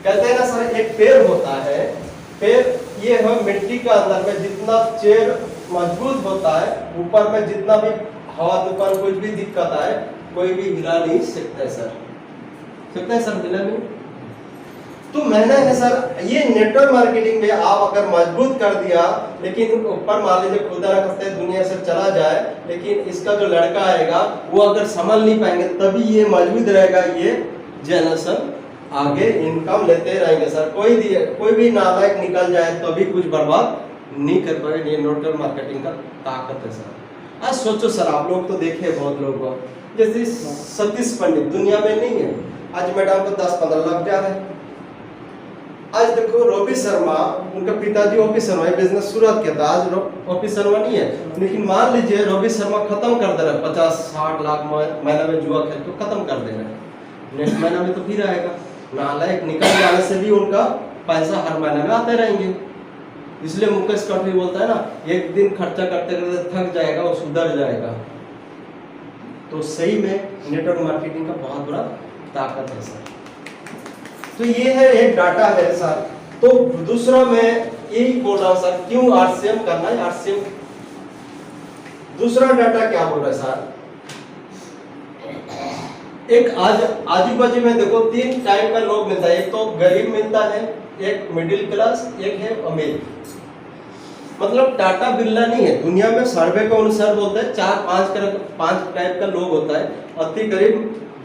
कहते हैं ना सर, एक पेड़ होता है, पेड़ ये है मिट्टी के अंदर में जितना पेड़ मजबूत होता है, ऊपर में जितना भी हवा तूफान कुछ भी दिक्कत आए कोई भी हिला नहीं सकता है सर। सकता है सर हिला नहीं? तो मैंने है सर ये नेटवर्क मार्केटिंग में आप अगर मजबूत कर दिया, लेकिन ऊपर मान लीजिए खुदा न करते दुनिया से चला जाए, लेकिन इसका जो लड़का आएगा वो अगर संभल नहीं पाएंगे, तभी ये मजबूत रहेगा, ये जनरेशन आगे इनकम लेते रहेंगे सर। कोई भी नालायक निकल जाए तो भी कुछ बर्बाद नहीं कर पाएगा। ये नेटवर्क मार्केटिंग का ताकत है सर। आज सोचो सर, आप लोग तो देखे बहुत लोग को, जैसे सतीश पंडित दुनिया में नहीं है, आज मैडम को 10-15 लाख जा रहे हैं। आज देखो रोबी शर्मा, उनका पिताजी ओपी शर्मा बिजनेस शुरुआत किया था, आज ओपी शर्मा नहीं है, लेकिन मान लीजिए रोबी शर्मा खत्म कर दे रहा है 50-60 लाख महीना में जुआ खेल को खत्म कर दे रहे हैं, नेक्स्ट महीना में तो फिर आएगा। नालायक निकल जाने से भी उनका पैसा हर महीने में आते रहेंगे। इसलिए मुकेश कटरी बोलता है ना, एक दिन खर्चा करते करते थक जाएगा और सुधर जाएगा। तो सही में नेटवर्क मार्केटिंग का बहुत बड़ा ताकत है सर। तो ये है एक डाटा है सर। तो दूसरा मैं यही बोल रहा हूं सर, क्यों आरसीएम करना है। आरसीएम दूसरा डाटा क्या बोल रहा है सर, एक आजू बाजू में देखो 3 टाइप का लोग मिलता है। एक तो गरीब मिलता है, एक मिडिल क्लास, एक है अमीर। मतलब टाटा बिरला नहीं है, दुनिया में सर्वे के अनुसार बोलते हैं 4-5 टाइप का लोग होता है। अति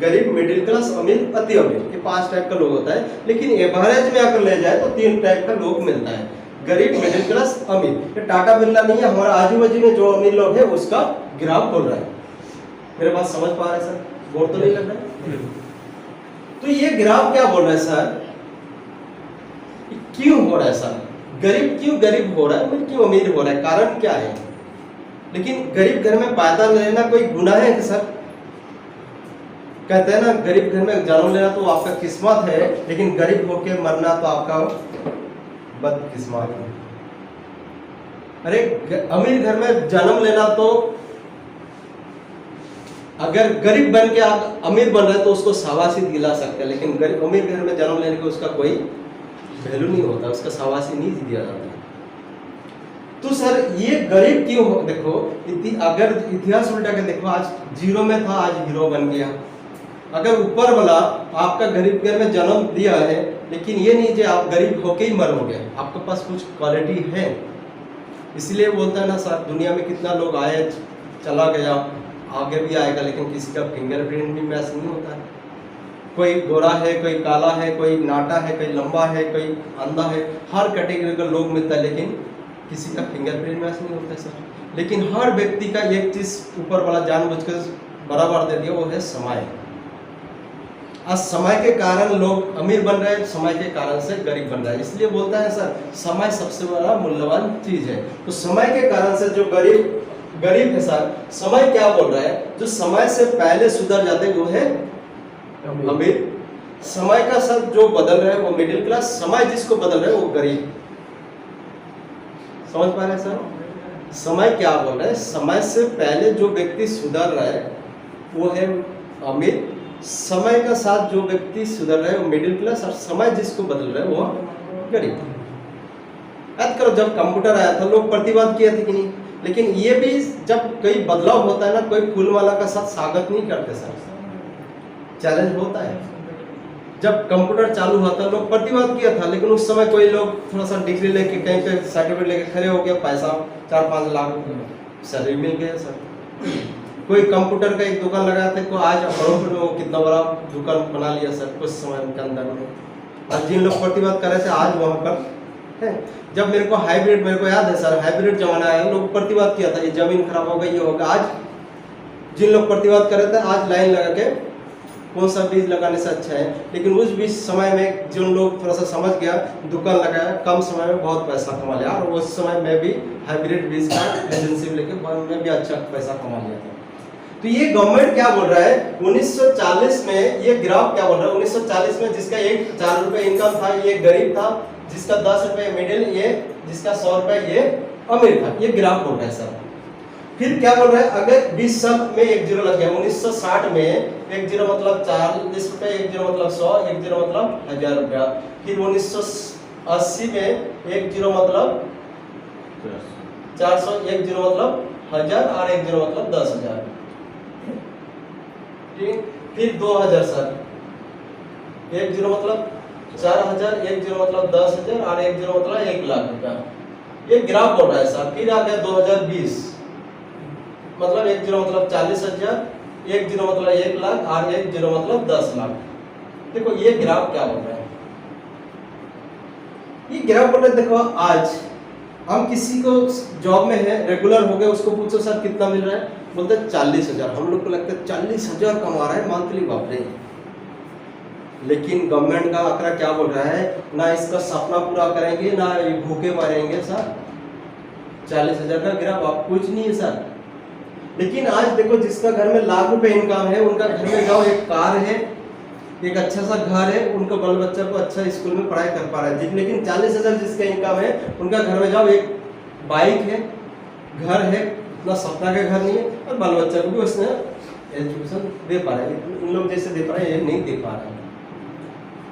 गरीब, मिडिल क्लास, अमीर, अति अमीर, ये 5 टाइप का लोग होता है। लेकिन एवरेज में अगर ले जाए तो 3 टाइप का लोग मिलता है, गरीब, मिडिल क्लास, अमीर। ये टाटा बिरला नहीं है, हमारा आजू बाजू में जो अमीर लोग है उसका ग्राफ बोल रहा है। मेरे बात समझ पा रहे सर, बोर तो नहीं लग रहा है? तो ये ग्राफ क्या बोल रहा है सर, क्यों हो रहा है सर, गरीब क्यों गरीब हो रहा है, अमीर क्यों अमीर हो रहा है, कारण क्या है। लेकिन गरीब घर में पैदा लेना कोई गुनाह है कि सर? कहते हैं ना, गरीब घर में जन्म लेना तो आपका किस्मत है, लेकिन गरीब होके मरना तो आपका बदकिस्मत है। अरे अमीर घर में जन्म लेना तो, अगर गरीब बन के आप अमीर बन रहे तो उसको शाबाशी दिला सकते हैं, लेकिन गरीब अमीर घर में जन्म लेने का उसका कोई वैल्यू नहीं होता, उसका शाबाशी नहीं दिया जाता। तो सर ये गरीब क्यों हो, देखो अगर इतिहास उल्टा के देखो, आज जीरो में था आज हीरो बन गया। अगर ऊपर वाला आपका गरीब घर में जन्म दिया है, लेकिन ये नहीं कि आप गरीब होके ही मरोगे, आपके पास कुछ क्वालिटी है। इसलिए बोलता है ना सर, दुनिया में कितना लोग आए चला गया, आगे भी आएगा, लेकिन किसी का फिंगरप्रिंट भी मैच नहीं होता है। कोई गोरा है, कोई काला है, कोई नाटा है, कोई लंबा है, कोई अंधा है, हर कैटेगरी का लोग मिलता है, लेकिन किसी का फिंगरप्रिंट मैच नहीं होता है सर। लेकिन हर व्यक्ति का एक चीज ऊपर वाला जानबूझकर बराबर दे दिया, वो है समय। आज समय के कारण लोग अमीर बन रहे हैं, समय के कारण से गरीब बन रहा है। इसलिए बोलता है सर, समय सबसे बड़ा मूल्यवान चीज है। तो समय के कारण से जो गरीब है सर, समय क्या बोल रहा है, जो समय से पहले सुधर जाते हैं वो है अमीर। समय का सर जो बदल रहा है वो मिडिल क्लास, समय जिसको बदल रहा है वो गरीब। समझ पा रहे हैं सर? समय क्या बोल रहा है, समय से पहले जो व्यक्ति सुधर रहा है वो है अमीर, समय का साथ जो व्यक्ति सुधर रहा है वो मिडिल क्लास, और समय जिसको बदल रहा है वो गरीब। याद करो, जब कंप्यूटर आया था लोग प्रतिवाद किए थे कि नहीं, लेकिन ये भी जब कोई बदलाव होता है ना, कोई फूलमाला का साथ स्वागत नहीं करते सर, चैलेंज होता है। जब कंप्यूटर चालू हुआ था लोग प्रतिवाद किया था, लेकिन उस समय कोई लोग थोड़ा सा डिग्री लेके कहीं पे सर्टिफिकेट लेके खड़े हो गए, पैसा 4-5 लाख सैलरी मिल गया सर। कोई कंप्यूटर का एक दुकान लगाया था, को आज बड़ोपुर में वो कितना बड़ा दुकान बना लिया सर कुछ समय के अंदर में। आज जिन लोग प्रतिवाद कर रहे थे आज वहाँ पर है। जब मेरे को याद है सर, हाइब्रिड जमाना आया, लोग प्रतिवाद किया था ये जमीन खराब हो गई, ये होगा। आज जिन लोग प्रतिवाद कर रहे थे आज लाइन लगा के कौन सा बीज लगाने से अच्छा है, लेकिन उस बीच समय में जिन लोग थोड़ा सा समझ गया, दुकान लगाया, कम समय में बहुत पैसा कमा लिया। और उस समय में भी हाइब्रिड बीज का एजेंसी लेके मैं भी अच्छा पैसा कमा लिया था। तो ये गवर्नमेंट क्या बोल रहा है 1940 में, ये ग्राफ क्या बोल रहा है 1940 में जिसका एक 4 रुपए इनकम था ये गरीब था, जिसका 10 रुपए मिडिल, ये जिसका 100 रुपए ये अमीर था। ये ग्राफ बोल रहा है सर। फिर क्या बोल रहा है अगर 20 साल में एक जीरो लग गया, 1960 में एक जीरो मतलब 40 रुपए, एक जीरो मतलब 100, एक जीरो मतलब 1000 रुपया। फिर 1980 में एक जीरो मतलब 400, एक जीरो मतलब 1000 और एक जीरो मतलब 10,000। ठीक, फिर 2000 सर एक जीरो मतलब 4000, एक जीरो मतलब 10,000 और एक जीरो मतलब 1 लाख रुपया। ये ग्राफ बोल रहा है सर। फिर आ गया 2020 मतलब एक जीरो मतलब 40,000, एक जीरो मतलब 1 लाख और एक जीरो मतलब 10 लाख। देखो ये ग्राफ क्या बोल रहा है, ये ग्राफ बोल रहा है देखो आज हम किसी को जॉब में है रेगुलर हो गए, उसको पूछो सर कितना मिल रहा है, बोलते 40,000। हम लोग को लगता है 40,000 कमा रहा है मंथली, बाप रे। लेकिन गवर्नमेंट का आंकड़ा क्या बोल रहा है, ना इसका सपना पूरा करेंगे ना ये भूखे मरेंगे सर। 40,000 का ग्राफ आप कुछ नहीं है सर। लेकिन आज देखो जिसका घर में लाख रुपए इनकम है, उनका घर में जाओ एक कार है, एक अच्छा सा घर है, उनका बाल बच्चा को अच्छा स्कूल में पढ़ाई कर पा रहा है। लेकिन 40,000 जिसका इनकम है, उनका घर में जाओ एक बाइक है, घर है, उतना सपना का घर नहीं है, और बाल बच्चा को भी उसने एजुकेशन दे पा रहा है। उन लोग जैसे दे पा रहे हैं ये नहीं दे पा रहे हैं,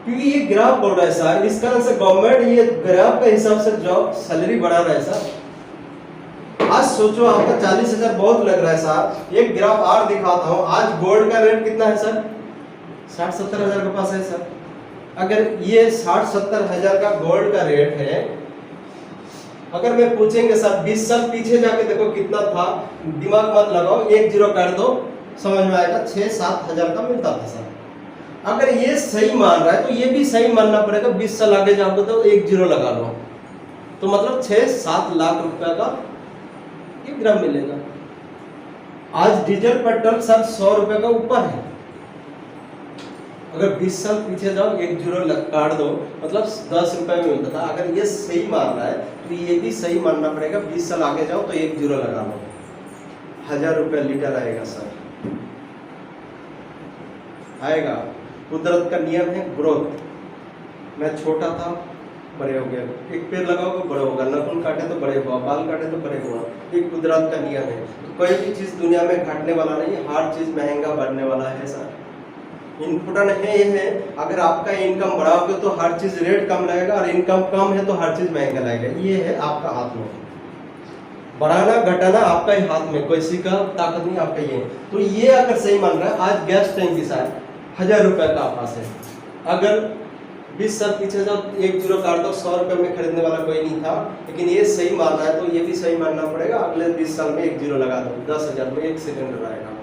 क्योंकि ये ग्राफ बोल रहा है सर। इस कारण से गवर्नमेंट ये ग्राफ के हिसाब से जॉब सैलरी बढ़ा रहा है सर। आज सोचो आपका 40,000 बहुत लग रहा है सर। एक ग्राफ और दिखाता हूँ। आज गोल्ड का रेट कितना है सर, 60-70 हजार के पास है सर। अगर ये 60-70 हजार का गोल्ड का रेट है, अगर मैं पूछेंगे सर 20 साल पीछे जाके देखो कितना था, दिमाग मत लगाओ, एक जीरो काट दो, समझ में आएगा 6-7 हजार का मिलता था सर। अगर ये सही मान रहा है तो ये भी सही मानना पड़ेगा। 20 साल आगे जाओगे तो एक जीरो लगा लो, तो मतलब 6-7 लाख रुपए का एक ग्राम मिलेगा। आज डीजल पेट्रोल सब 100 रुपए का ऊपर है। अगर 20 साल पीछे जाओ एक जीरो काट दो, मतलब 10 रुपए में मिलता था। अगर ये सही मान रहा है तो ये भी सही मानना पड़ेगा। 20 साल आगे जाओ तो एक जीरो लगा लो, 1000 रुपए लीटर आएगा सर, आएगा। कुदरत का नियम है ग्रोथ। मैं छोटा था, बड़े हो गए। एक पेड़ लगाओगे बड़े होगा, नाखून काटे तो बड़े हुआ, बाल काटे तो बड़े हुआ। एक कुदरत का नियम है। तो कोई भी चीज दुनिया में घटने वाला नहीं, हर चीज महंगा बढ़ने वाला है सर। इम्पोर्टेंट है ये है, अगर आपका इनकम बढ़ाओगे तो हर चीज रेट कम रहेगा, और इनकम कम है तो हर चीज महंगा लगेगा। ये है आपका हाथ में, बढ़ाना घटाना आपका ही हाथ में, किसी का ताकत नहीं, आपका ये। तो ये अगर सही मान रहा है, आज गैस टैंक की साथ 1000 रुपए का पास है। अगर 20 साल पीछे जब एक जीरो काट दो, 100 रुपए में खरीदने वाला कोई नहीं था। लेकिन ये सही मान रहा है तो ये भी सही मानना पड़ेगा। अगले 20 साल में एक जीरो लगा दो, 10,000 में एक सिलेंडर आएगा।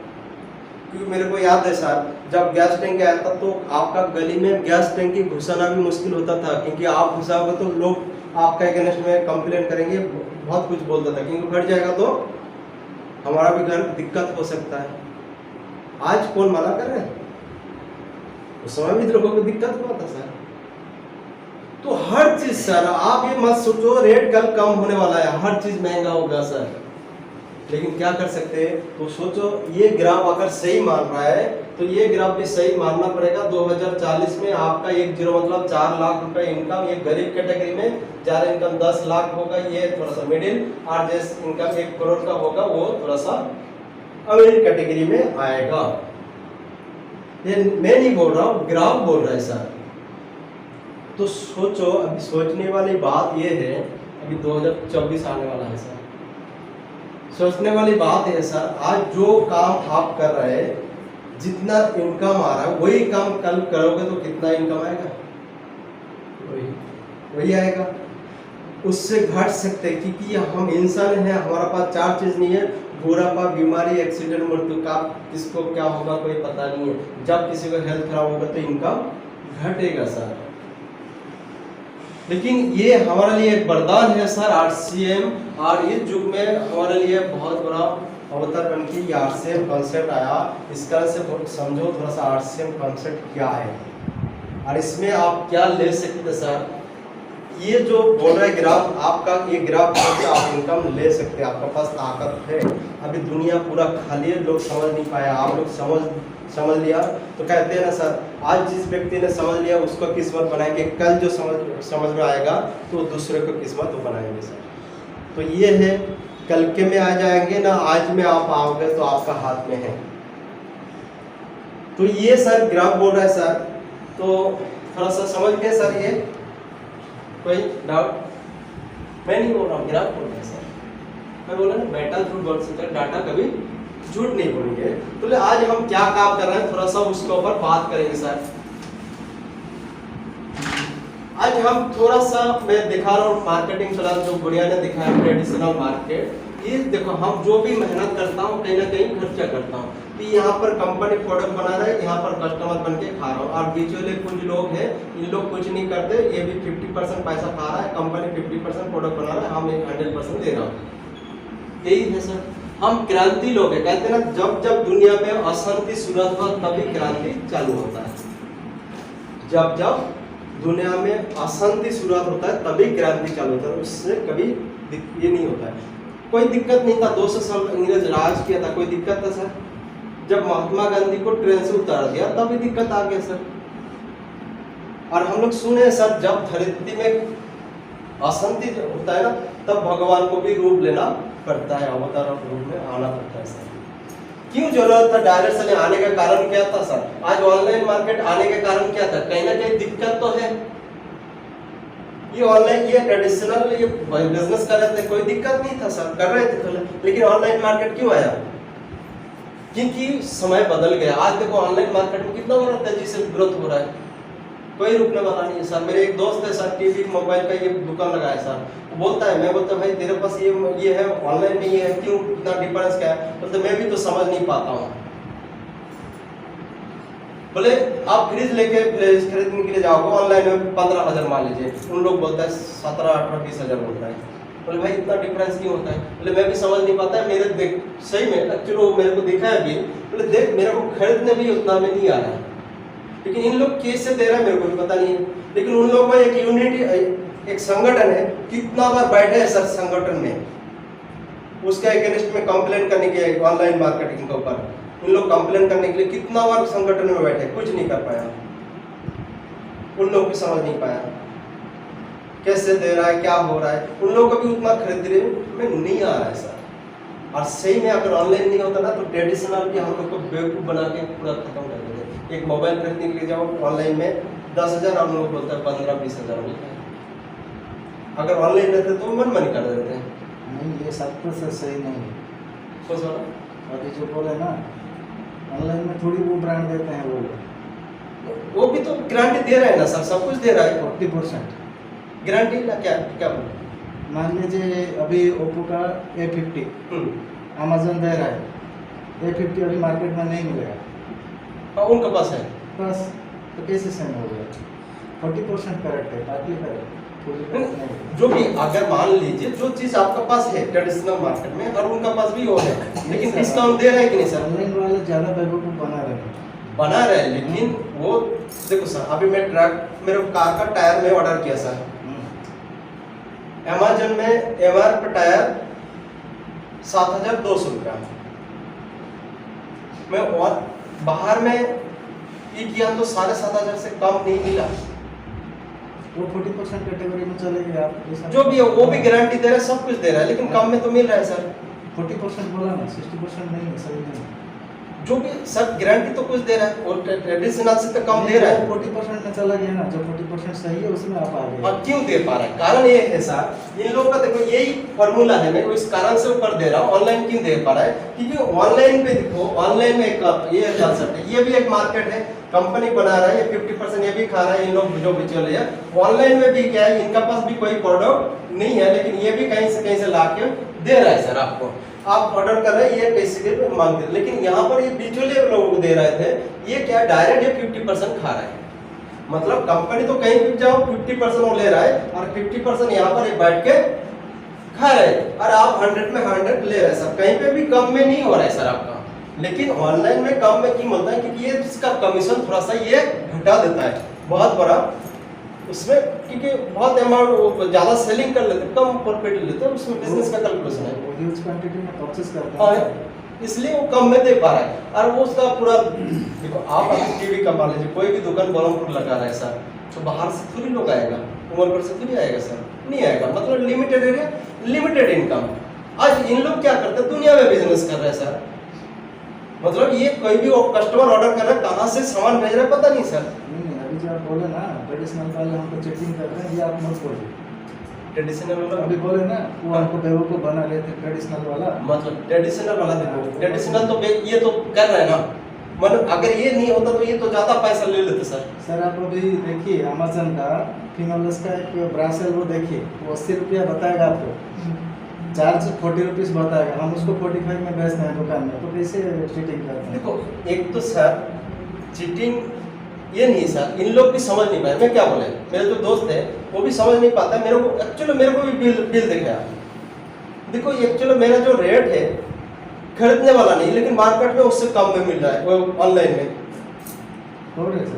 क्योंकि मेरे को याद है सर, जब गैस टैंक आया था तो आपका गली में गैस टैंक की घुसाना भी मुश्किल होता था, क्योंकि आप घुसाओगे तो लोग आपका अगेंस्ट में कंप्लेंट करेंगे, बहुत कुछ बोलता था, क्योंकि फट जाएगा तो हमारा भी घर दिक्कत हो सकता है। आज कौन मना कर रहे हैं, उस समय भी लोगों को दिक्कत हुआ था सर। तो हर चीज सर, आप ये मत सोचो रेट कल कम होने वाला है, हर चीज महंगा होगा सर। लेकिन क्या कर सकते हैं, तो सोचो ये ग्राफ अगर सही मान रहा है तो ये ग्राफ भी सही मानना पड़ेगा। 2040 में आपका एक जीरो मतलब 4 लाख रुपए इनकम, ये गरीब कैटेगरी में, जार इनकम 10 लाख होगा ये थोड़ा सा मिडिल, और जिस इनकम 1 करोड़ का होगा वो थोड़ा सा अमीर कैटेगरी में आएगा। ये मैं नहीं बोल रहा हूँ, ग्राफ बोल रहा है सर। तो सोचो, अभी सोचने वाली बात ये है, अभी 2024 आने वाला है सर। सोचने वाली बात है सर, आज जो काम आप कर रहे हैं, जितना इनकम आ रहा है वही काम कल करोगे तो कितना इनकम आएगा, वही आएगा। उससे घट सकते हैं, क्योंकि हम इंसान हैं, हमारा पास 4 चीज नहीं है, बुढ़ापा, बीमारी, एक्सीडेंट, मृत्यु का किसको क्या होगा कोई पता नहीं है। जब किसी को हेल्थ खराब होगा तो इनकम घटेगा सर। लेकिन ये हमारे लिए एक वरदान है सर, आरसीएम। और इस युग में हमारे लिए बहुत बड़ा अवतार बन के ये आरसीएम कॉन्सेप्ट आया। इस तरह से समझो थोड़ा सा आरसीएम कॉन्सेप्ट क्या है और इसमें आप क्या ले सकते सर। ये जो बोल रहा है ग्राफ, आपका ये ग्राफ से आप इनकम ले सकते हैं, आपका पास ताकत है। अभी दुनिया पूरा खाली है, लोग समझ नहीं पाया, आप लोग समझ लिया तो कहते हैं ना सर, आज जिस व्यक्ति ने समझ लिया उसको किस्मत बनाएंगे, कल जो समझ में आएगा तो दूसरे को किस्मत बनाएंगे सर। तो ये है, कल के में आ जाएंगे ना, आज में आप आओगे तो आपका हाथ में है। तो ये सर ग्राफ बोल रहा है सर, तो थोड़ा सा समझ गए सर? ये कोई डाउट? मैं नहीं बोल रहा हूँ, ग्राफ बोल रहा है सर। मैं बोला ना, मेटल झूठ बोल सकता है, डाटा कभी झूठ नहीं बोलेंगे। तो आज हम क्या काम कर रहे हैं थोड़ा सा उसके ऊपर बात करेंगे सर। आज हम थोड़ा सा, मैं दिखा रहा हूँ मार्केटिंग प्लान जो गुड़िया ने दिखाया, ट्रेडिशनल मार्केट। ये देखो, हम जो भी मेहनत करता हूँ कहीं ना कहीं खर्चा करता हूँ। कि यहाँ पर कंपनी प्रोडक्ट बना रहा है, यहाँ पर कस्टमर बन के खा रहा हूँ, और बीच वाले कुछ लोग हैं, इन लोग कुछ नहीं करते, ये भी 50% पैसा खा रहा है, कंपनी 50% प्रोडक्ट बना रहा है, हम 100% दे रहा हूँ। यही है सर, हम क्रांति लोग हैं। कहते हैं ना, जब जब दुनिया में अशांति शुरुआत हुआ तभी क्रांति चालू होता है। जब जब दुनिया में अशांति शुरुआत होता है तभी क्रांति चालू होता है, उससे कभी ये नहीं होता है। कोई दिक्कत नहीं था, 200 साल अंग्रेज राज किया था, कोई दिक्कत था सर? जब महात्मा गांधी को ट्रेन से उतार दिया तभी दिक्कत आ गया सर। और हम लोग सुने सर, जब धरती में अशांति होता है ना, तब भगवान को भी रूप लेना पड़ता है, अवतार रूप में आना पड़ता है सर। क्यों जरूरत था डायरेक्ट से आने का कारण क्या था सर? आज ऑनलाइन मार्केट आने का कारण क्या था? कहीं ना कहीं दिक्कत तो है। ये ऑनलाइन, ये ट्रेडिशनल, ये बिजनेस कर रहे थे, कोई दिक्कत नहीं था सर, कर रहे थे, लेकिन ऑनलाइन मार्केट क्यों आया? क्योंकि समय बदल गया। आज देखो ऑनलाइन मार्केट में कितना बड़ा तेजी से ग्रोथ हो रहा है, कोई रुकने वाला नहीं है सर। मेरे एक दोस्त है सर, टीवी मोबाइल का ये दुकान लगाया सर, वो बोलता है, मैं बोलता भाई तेरे पास ये है, ऑनलाइन नहीं है, क्यों, इतना डिफरेंस क्या है? बोलते मैं भी तो समझ नहीं पाता हूँ। बोले आप फ्रिज लेके खरीदने के लिए जाओगे, ऑनलाइन में 15,000 मान लीजिए, उन लोग बोलता है 17, 18, 20,000 बोलता है। बोले भाई इतना डिफरेंस क्यों होता है? बोले मैं भी समझ नहीं पाता है, मेरे देख सही में एक्चुअली मेरे को दिखा है अभी, बोले देख मेरे को खरीदने भी उतना में नहीं आ रहा है, लेकिन इन लोग कैसे दे रहे हैं मेरे को भी पता नहीं है। लेकिन उन लोग में एक यूनिटी, एक संगठन है, कितना बार बैठे हैं सर संगठन में, उसके अगेंस्ट में कंप्लेन करने के, ऑनलाइन मार्केटिंग के ऊपर उन लोग कंप्लेन करने के लिए कितना बार संगठन में बैठे, कुछ नहीं कर पाया। उन लोग भी समझ नहीं पाया कैसे दे रहा है, क्या हो रहा है, उन लोगों को भी उतना खरीदने में नहीं आ रहा है सर। और सही में अगर ऑनलाइन नहीं होता ना तो ट्रेडिशनल भी हम लोग को बेवकूफ़ बना के पूरा खत्म कर देते। एक मोबाइल खरीदने के लिए जाओ ऑनलाइन में 10,000, हम लोग बोलते हैं 15-20,000 मिलता है। अगर ऑनलाइन रहते तो मन कर देते हैं। नहीं, ये 7% सही नहीं है। सोच वाला अभी जो बोले ना, ऑनलाइन में थोड़ी वो ब्रांड देते हैं, वो भी तो गारंटी दे रहा है ना सर, सब कुछ दे रहा है। 40% गारंटी ना, क्या बोले? मान लीजिए अभी ओप्पो का A50 अमेजन दे रहा है, A50 अभी मार्केट में नहीं मिलेगा। हाँ, उनके पास है बस, तो कैसे सेम हो गया? 40% करेक्ट है, बाकी करेक्ट जो भी। अगर मान लीजिए जो चीज आपके पास है ट्रेडिशनल मार्केट में, और उनका पास भी वो है, लेकिन डिस्काउंट दे रहे हैं कि नहीं सर? ऑनलाइन वाले ज़्यादा बेवकूफ़ बना रहे हैं, लेकिन वो देखो सर, अभी मैं मेरे कार का टायर में ऑर्डर किया सर, अमेजन में MRP टायर 7,200 रुपया, मैं और बाहर में ये किया तो 7,500 से कम नहीं मिला। वो 40% कैटेगरी में चलेगी। आप जो भी है वो भी गारंटी दे रहा है, सब कुछ दे रहा है, लेकिन कम में तो मिल रहा है सर। 40% बोला ना, 60% नहीं है, सही नहीं। जो भी सर गारंटी तो कुछ दे रहा है, और ट्रेडिशनल से तो कम दे रहा है। 40% में चला गया ना, जो 40% सही है उसमें आप आ गए। और क्यों दे पा रहा है? कारण ये है सर, इन लोगों का देखो यही फॉर्मूला है, मैं इस कारण से ऊपर दे रहा हूँ। ऑनलाइन क्यों दे पा रहा है? क्योंकि ऑनलाइन पे देखो, ऑनलाइन में एक ये कंसेप्ट है, ये भी एक मार्केट है, कंपनी बना रहा है, ये 50% ये भी खा रहा है, इन लोग जो भी चल रहे हैं। ऑनलाइन में भी क्या है, इनका पास भी कोई प्रोडक्ट नहीं है, लेकिन ये भी कहीं से ला के दे रहा है सर आपको। आप ऑर्डर कर रहे हैं, ये कैसे के मांगते हैं, लेकिन यहाँ पर ये बीचोले लोगों को दे रहे थे, ये क्या डायरेक्ट ये 50% खा रहा है। मतलब कंपनी तो कहीं भी जाओ 50% वो ले रहा है, और 50% यहाँ पर बैठ के खा रहे हैं, और आप 100 में 100 ले रहे हैं सर। कहीं पे भी कम में नहीं हो रहा है सर आपका, लेकिन ऑनलाइन में कम में क्यों होता है? क्योंकि ये इसका कमीशन थोड़ा सा ये घटा देता है, बहुत बड़ा उसमें क्योंकि बहुत अमाउंट ज़्यादा सेलिंग कर लेते, कम प्रॉफिट लेते हैं, उसमें बिजनेस का कैलकुलेशन है। वो ह्यूज क्वांटिटी में परचेस करते हाँ, हैं, इसलिए वो कम में दे पा रहा है। और वो उसका पूरा देखो, आप अगर टीवी का मान लीजिए, कोई भी दुकान बलमपुर लगा रहा है सर, तो बाहर से थोड़ी लोग आएगा, उमरपुर से थोड़ी आएगा सर, नहीं आएगा। मतलब लिमिटेड एरिया, लिमिटेड इनकम। आज इन लोग क्या करते हैं, दुनिया में बिजनेस कर रहे हैं सर। मतलब ये कोई भी कस्टमर ऑर्डर कर रहा है, कहाँ से सामान भेज रहा है पता नहीं सर। नहीं, अभी जो आप बोले ना ट्रेडिशनल वाले हमको चेकिंग करते हैं, ये आप मत बोलिए। ट्रेडिशनल वाला अभी बोले ना वो हमको बेवकूफ बना रहे थे ट्रेडिशनल वाला। मतलब ट्रेडिशनल वाला देखो, ट्रेडिशनल तो ये तो कर रहे हैं ना, मतलब अगर ये नहीं होता तो ये तो ज्यादा पैसा ले लेते सर। सर आप अभी देखिए अमेजन का फिंगरलेस का एक ब्रासेल वो देखिए, वो 80 रुपया बताएगा आपको, चार्ज 40 रुपीज़ बताएगा, हम उसको 45 में बेचते हैं दुकान में, तो कैसे चीटिंग करते हैं? देखो, एक तो सर चीटिंग ये नहीं सर, इन लोग भी समझ नहीं पाए। मैं क्या बोले, मेरे जो दोस्त है वो भी समझ नहीं पाता। मेरे को एक्चुअली मेरे को भी बिल दिखाया। देखो एक्चुअली मेरा जो रेट है खरीदने वाला नहीं, लेकिन मार्केट में उससे कम में मिल रहा है, वो ऑनलाइन में।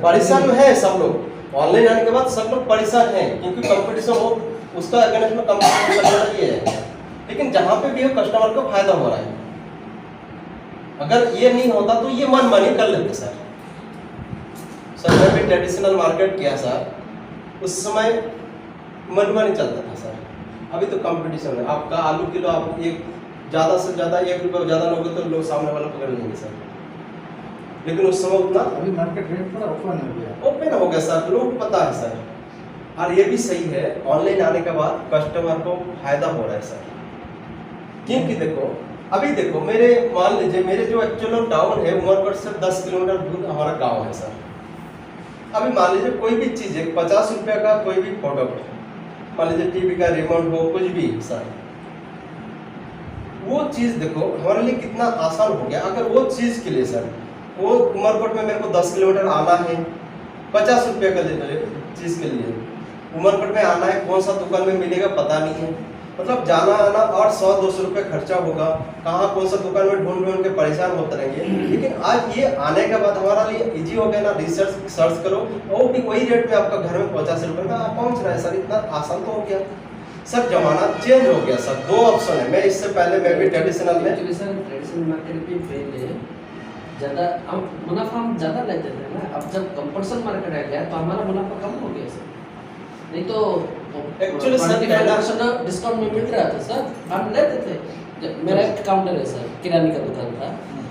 परेशान है सब लोग, ऑनलाइन आने के बाद सब लोग परेशान हैं, क्योंकि कंपटीशन हो, उसका अगेंस्ट में कंपटीशन ये है। लेकिन जहाँ पे भी है कस्टमर को फायदा हो रहा है। अगर ये नहीं होता तो ये मनमानी कर लेते सर। सर मैं भी ट्रेडिशनल मार्केट किया सर, उस समय मनमानी चलता था सर। अभी तो कंपटीशन है, आपका आलू किलो आप एक ज़्यादा से ज़्यादा 1 रुपये ज़्यादा लोगे तो लोग सामने वाला पकड़ लेंगे सर। लेकिन उस समय उतना अभी मार्केट रेट पूरा ओपन हो गया, ओपन हो गया सर, लोगों को पता है सर। और ये भी सही है, ऑनलाइन आने के बाद कस्टमर को फायदा हो रहा है सर। क्योंकि देखो, अभी देखो मेरे मान लीजिए मेरे जो एक्चुअल टाउन है उमरपुर से 10 किलोमीटर दूर हमारा गांव है सर। अभी मान लीजिए कोई भी चीज़ है, 50 रुपये का कोई भी प्रोडक्ट, मान लीजिए टीवी का रिमोट हो, कुछ भी सर, वो चीज़ देखो हमारे लिए कितना आसान हो गया। अगर वो चीज़ के लिए सर, वो उमरकोट में मेरे को 10 किलोमीटर आना है, 50 रुपये का चीज़ के लिए उमरकोट में आना है, कौन सा दुकान में मिलेगा पता नहीं है। मतलब जाना आना और 100-200 रुपये खर्चा होगा, कहाँ कौन सा दुकान में ढूंढ ढूंढ के परेशान होते रहेंगे। लेकिन आज ये आने के बाद हमारा लिए इजी हो गया ना, रिसर्च सर्च करो वो भी वही रेट में आपका घर में 50 रुपये का पहुँच रहा है सर। इतना आसान तो हो गया सर, जमाना चेंज हो गया सर। 2 ऑप्शन है। मैं इससे पहले मैं भी ट्रेडिशनल में ट्रेडिशनल मार्केट में पहले ज़्यादा हम मुनाफा हम ज़्यादा लेते थे ना। अब जब कंपटीशन मार्केट आ गया तो हमारा मुनाफा कम हो गया सर। नहीं तो एक्चुअली सर 25% डिस्काउंट में मिल रहा था सर, हम लेते थे। मेरा एक काउंटर है सर, किराने का दुकान था,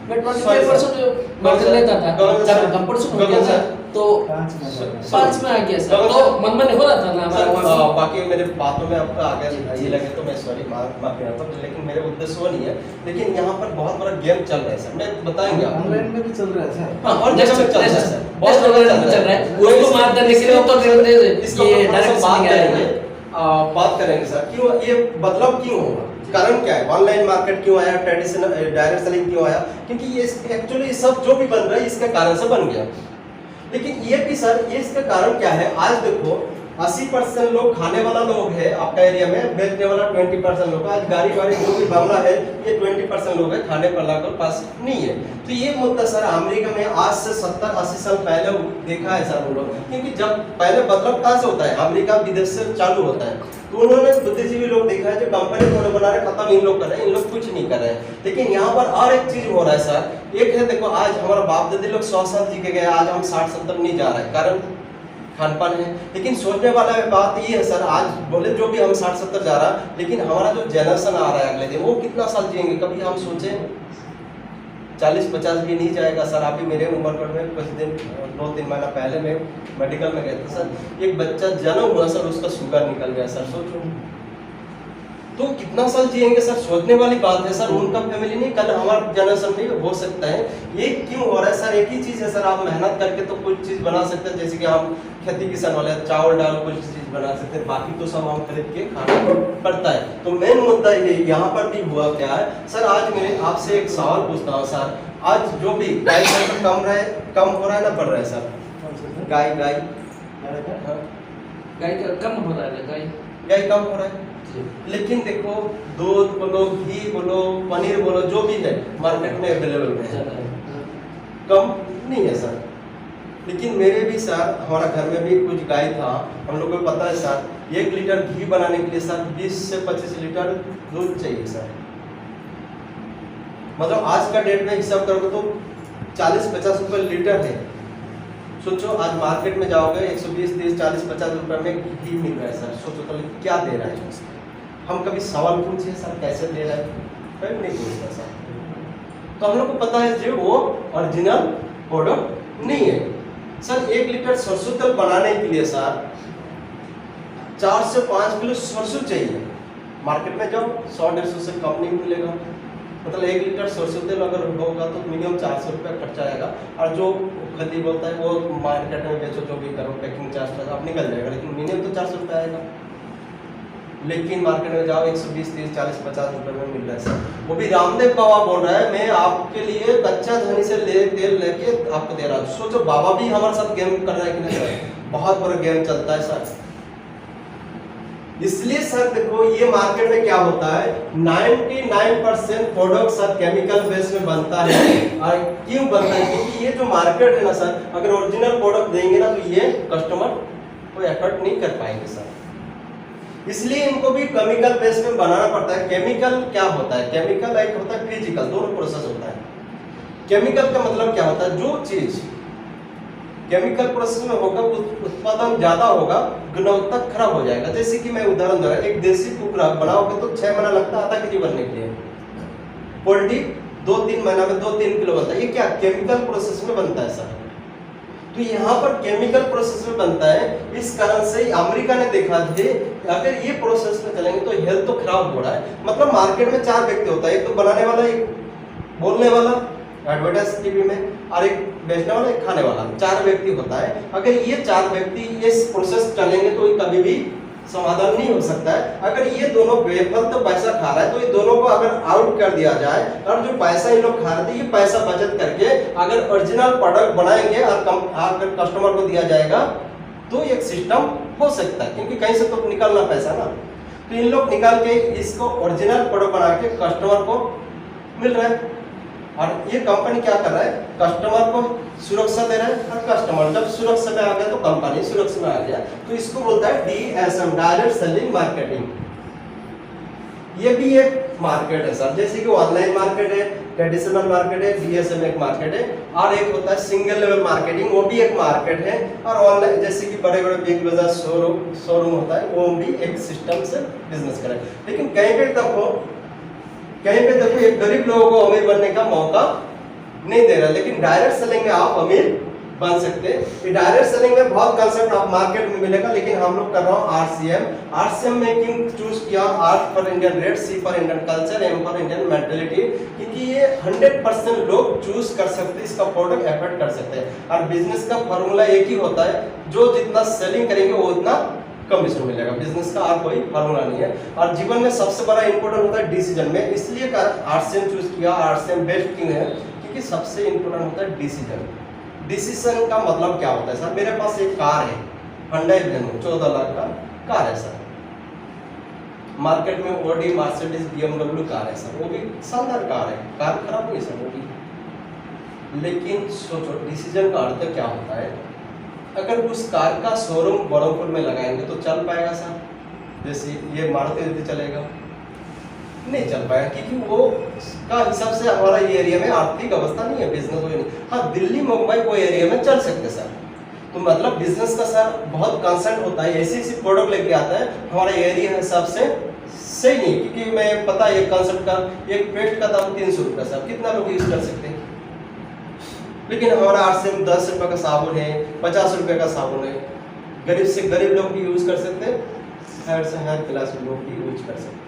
मैं 25% मार्जिन लेता था। जब कंपटीशन हो गया सर तो 5 में आ गया सर, तो मनमानी हो रहा था ना हमारा। बाकी मेरे बातों में आपका आ गया ये लगे तो मैं सॉरी माफी चाहता हूँ, लेकिन मेरे उद्देश्य वो नहीं है। लेकिन यहाँ पर बहुत बड़ा गेम चल रहा है सर, मैं बताएंगे आपको। ऑनलाइन में भी चल रहा है सर। हाँ, और जगह में चल रहा है सर, बहुत लोग चल रहा है, उसको मार देने के लिए तो इसको ये डायरेक्ट बात सेलिंग करेंगे। बात करेंगे सर, क्यों ये बदलाव क्यों होगा, कारण क्या है, ऑनलाइन मार्केट क्यों आया, ट्रेडिशनल डायरेक्ट सेलिंग क्यों आया। क्योंकि ये एक्चुअली सब जो भी बन रहा है इसके कारण से बन गया। लेकिन ये भी सर, ये इसका कारण क्या है, आज देखो 80% लोग खाने वाला लोग है आपका एरिया में, बेचने वाला 20% लोग। आज गाड़ी वाड़ी जो भी मामला है ये 20% लोग है, खाने वाला के पास नहीं है। तो ये मुद्दा सर अमेरिका में आज से 70-80 साल पहले देखा है सर उन लोग। क्योंकि जब पहले बदलाव कहाँ से होता है, अमेरिका विदेश से चालू होता है, तो उन्होंने बुद्धिजीवी लोग देखा है जो कंपनी उन्होंने बना रहे, खत्म इन लोग कर रहे हैं, इन लोग कुछ नहीं कर रहे हैं। लेकिन यहाँ पर और एक चीज हो रहा है सर, एक है देखो आज हमारा बाप दादी लोग 100 साल जी के गए, आज हम 60-70 नहीं जा रहे हैं, कारण खान पान है। लेकिन सोचने वाला बात ये है सर, आज बोले जो भी हम 60-70 जा रहा है, लेकिन हमारा जो जनरेशन आ रहा है अगले दिन वो कितना साल जिएंगे, कभी हम सोचे 40-50 भी नहीं जाएगा सर। अभी मेरे उमरकोट में कुछ दिन 2-3 महीना पहले मैं मेडिकल में गया था सर, एक बच्चा जन्म हुआ सर, उसका शुगर निकल गया सर। सोचो तो कितना साल जिएंगे सर, सोचने वाली बात है सर। उनका फैमिली नहीं, कल हमारा जनरेशन भी हो सकता है। ये क्यों हो रहा है सर, एक ही चीज़ है सर, आप मेहनत करके तो कुछ चीज़ बना सकते हैं, जैसे कि हम खेती किसान वाले चावल डाल कुछ चीज़ बना सकते हैं, बाकी तो सब हम खरीद के खाना पड़ता है। तो मेन मुद्दा ये यहाँ पर भी हुआ क्या है सर, आज मैं आपसे एक सवाल पूछता हूँ सर, आज जो भी गाय कम हो रहा है ना बढ़ रहा है सर, गाय कम हो रहा है, गाय कम हो रहा है। लेकिन देखो दूध बोलो, घी बोलो, पनीर बोलो, जो भी है मार्केट में अवेलेबल है, कम नहीं है सर। लेकिन मेरे भी सर, हमारा घर में भी कुछ गाय था, हम लोग को पता है सर, 1 लीटर घी बनाने के लिए सर 20 से 25 लीटर दूध चाहिए सर। मतलब आज का डेट में हिसाब करोगे तो 40-50 रुपए लीटर है। सोचो आज मार्केट में जाओगे 120, 30, 40, 50 रुपए में घी मिल रहा है सर। सोचो तो क्या दे रहा है। हम कभी सवाल पूछे सर कैसे दे रहा है, कभी नहीं पूछता सर। तो हम लोग को पता है जो वो ओरिजिनल प्रोडक्ट नहीं है सर। 1 लीटर सरसों तेल बनाने के लिए सर 4 से 5 किलो सरसों चाहिए। मार्केट में जाओ 100-150 से कम नहीं मिलेगा। मतलब 1 लीटर सरसों तेल अगर होगा तो मिनिमम 400 रुपये खर्चा आएगा। और जो खरीदी बोलता है वो मार्केट में बेचो, जो भी करो, पैकिंग चार्ज अब निकल जाएगा, लेकिन मिनिमम तो 400 रुपये आएगा। लेकिन मार्केट में जाओ 120, 30, 40, 50 रुपये में मिल रहा है सर। वो भी रामदेव बाबा बोल रहा है मैं आपके लिए कच्चा धनी से तेल लेके आपको दे रहा हूँ। सोचो बाबा भी हमारे साथ गेम कर रहा है कि नहीं सर? बहुत बड़ा गेम चलता है सर। इसलिए सर देखो ये मार्केट में क्या होता है, 99% प्रोडक्ट सर केमिकल बेस में बनता है। और क्यों बनता है? क्योंकि ये जो मार्केट है ना सर, अगर ओरिजिनल प्रोडक्ट देंगे ना तो ये कस्टमर कोई एफर्ट नहीं कर पाएंगे सर। इसलिए इनको भी केमिकल बेस में बनाना पड़ता है। केमिकल क्या होता है? केमिकल एक होता है फिजिकल, दोनों प्रोसेस होता है। केमिकल का मतलब क्या होता है? जो चीज केमिकल प्रोसेस में होगा उत्पादन ज्यादा होगा, गुणवत्ता खराब हो जाएगा। जैसे कि मैं उदाहरण दे रहा हूं, एक देसी कुकरा बनाओगे तो 6 महीना लगता है आधा केजी बनने के लिए। पोल्ट्री 2-3 महीना में 2-3 किलो बनता है। ये क्या केमिकल प्रोसेस में बनता है सर। तो यहाँ पर केमिकल प्रोसेस में बनता है। इस कारण से अमेरिका ने देखा कि अगर ये प्रोसेस में चलेंगे तो हेल्थ तो खराब हो रहा है। मतलब मार्केट में 4 व्यक्ति होता है, एक तो बनाने वाला, एक बोलने वाला एडवर्टाइज टीवी में, और एक बेचने वाला, एक खाने वाला, 4 व्यक्ति होता है। अगर ये 4 व्यक्ति इस प्रोसेस चलेंगे तो कभी भी समाधान नहीं हो सकता है। अगर ये दोनों बेफल तो पैसा खा रहा है तो ये दोनों को अगर आउट कर दिया जाए और जो पैसा ये लोग खा रहे थे ये पैसा बचत करके अगर ओरिजिनल प्रोडक्ट बनाएंगे और अगर कस्टमर को दिया जाएगा तो एक सिस्टम हो सकता है, क्योंकि कहीं से तो निकलना पैसा ना। तो इन लोग निकाल के इसको ओरिजिनल प्रोडक्ट बना के कस्टमर को मिल रहा है। और ये कंपनी क्या कर रहा है? कस्टमर को सुरक्षा दे रहा है। और कस्टमर जब सुरक्षा में आ गया तो कंपनी सुरक्षा में आ गया। तो इसको बोलता है DSM, डायरेक्ट सेलिंग मार्केटिंग। ये भी एक मार्केट है सर। जैसे कि ऑनलाइन मार्केट है, ट्रेडिशनल मार्केट है, DSM एक मार्केट है। और एक होता है सिंगल लेवल मार्केटिंग, वो भी एक मार्केट है। और ऑनलाइन जैसे कि बड़े बड़े बिग बाजार शोरूम होता है, वो भी एक सिस्टम से बिजनेस करे। लेकिन कहीं पे देखो एक गरीब लोगों को अमीर बनने का मौका नहीं दे रहा, लेकिन डायरेक्ट सेलिंग में आप अमीर बन सकते हैं। डायरेक्ट सेलिंग में बहुत कंसेप्ट आप मार्केट में मिलेगा, लेकिन हम लोग कर रहा हूँ RCM में क्यों चूज किया? R for Indian rate, C for Indian culture, M for Indian mentality, क्योंकि ये 100% लोग चूज कर सकते हैं, इसका प्रोडक्ट एफर्ट कर सकते हैं। और बिजनेस का फॉर्मूला एक ही होता है, जो जितना सेलिंग करेंगे वो उतना कमीशन मिलेगा। बिजनेस का और कोई फॉर्मूला नहीं है। और जीवन में सबसे बड़ा इंपॉर्टेंट होता है डिसीजन में, इसलिए RCM चूज किया। RCM बेस्ट क्यों है? क्योंकि सबसे इंपॉर्टेंट होता है डिसीजन। डिसीजन का मतलब क्या होता है सर? मेरे पास एक कार है, Hyundai Venue 14 लाख का कार है सर। मार्केट में Audi, Mercedes, BMW कार है सर, वो भी शानदार कार है, कार खराब नहीं सर वो भी। लेकिन सोचो डिसीजन का अर्थ क्या होता है? अगर उस कार का शोरूम बड़ौपुर में लगाएंगे तो चल पाएगा सर? जैसे ये मारुति चलेगा? नहीं चल पाएगा, क्योंकि वो का हिसाब से हमारा ये एरिया में आर्थिक अवस्था नहीं है, बिजनेस हो नहीं। हाँ दिल्ली मुंबई वो एरिया में चल सकते सर। तो मतलब बिजनेस का सर बहुत कंसर्न होता है, ऐसी प्रोडक्ट लेके आता है हमारा एरिया हिसाब से सही नहीं। क्योंकि मैं पता है एक कंसेप्ट का, एक पेस्ट का दाम 300 रुपये सर, कितना लोग यूज कर सकते हैं? लेकिन हमारा RCM 10 रुपये का साबुन है, 50 रुपये का साबुन है। गरीब से गरीब लोग भी यूज कर सकते हैं, हायर से हायर क्लास के लोग भी यूज कर सकते हैं।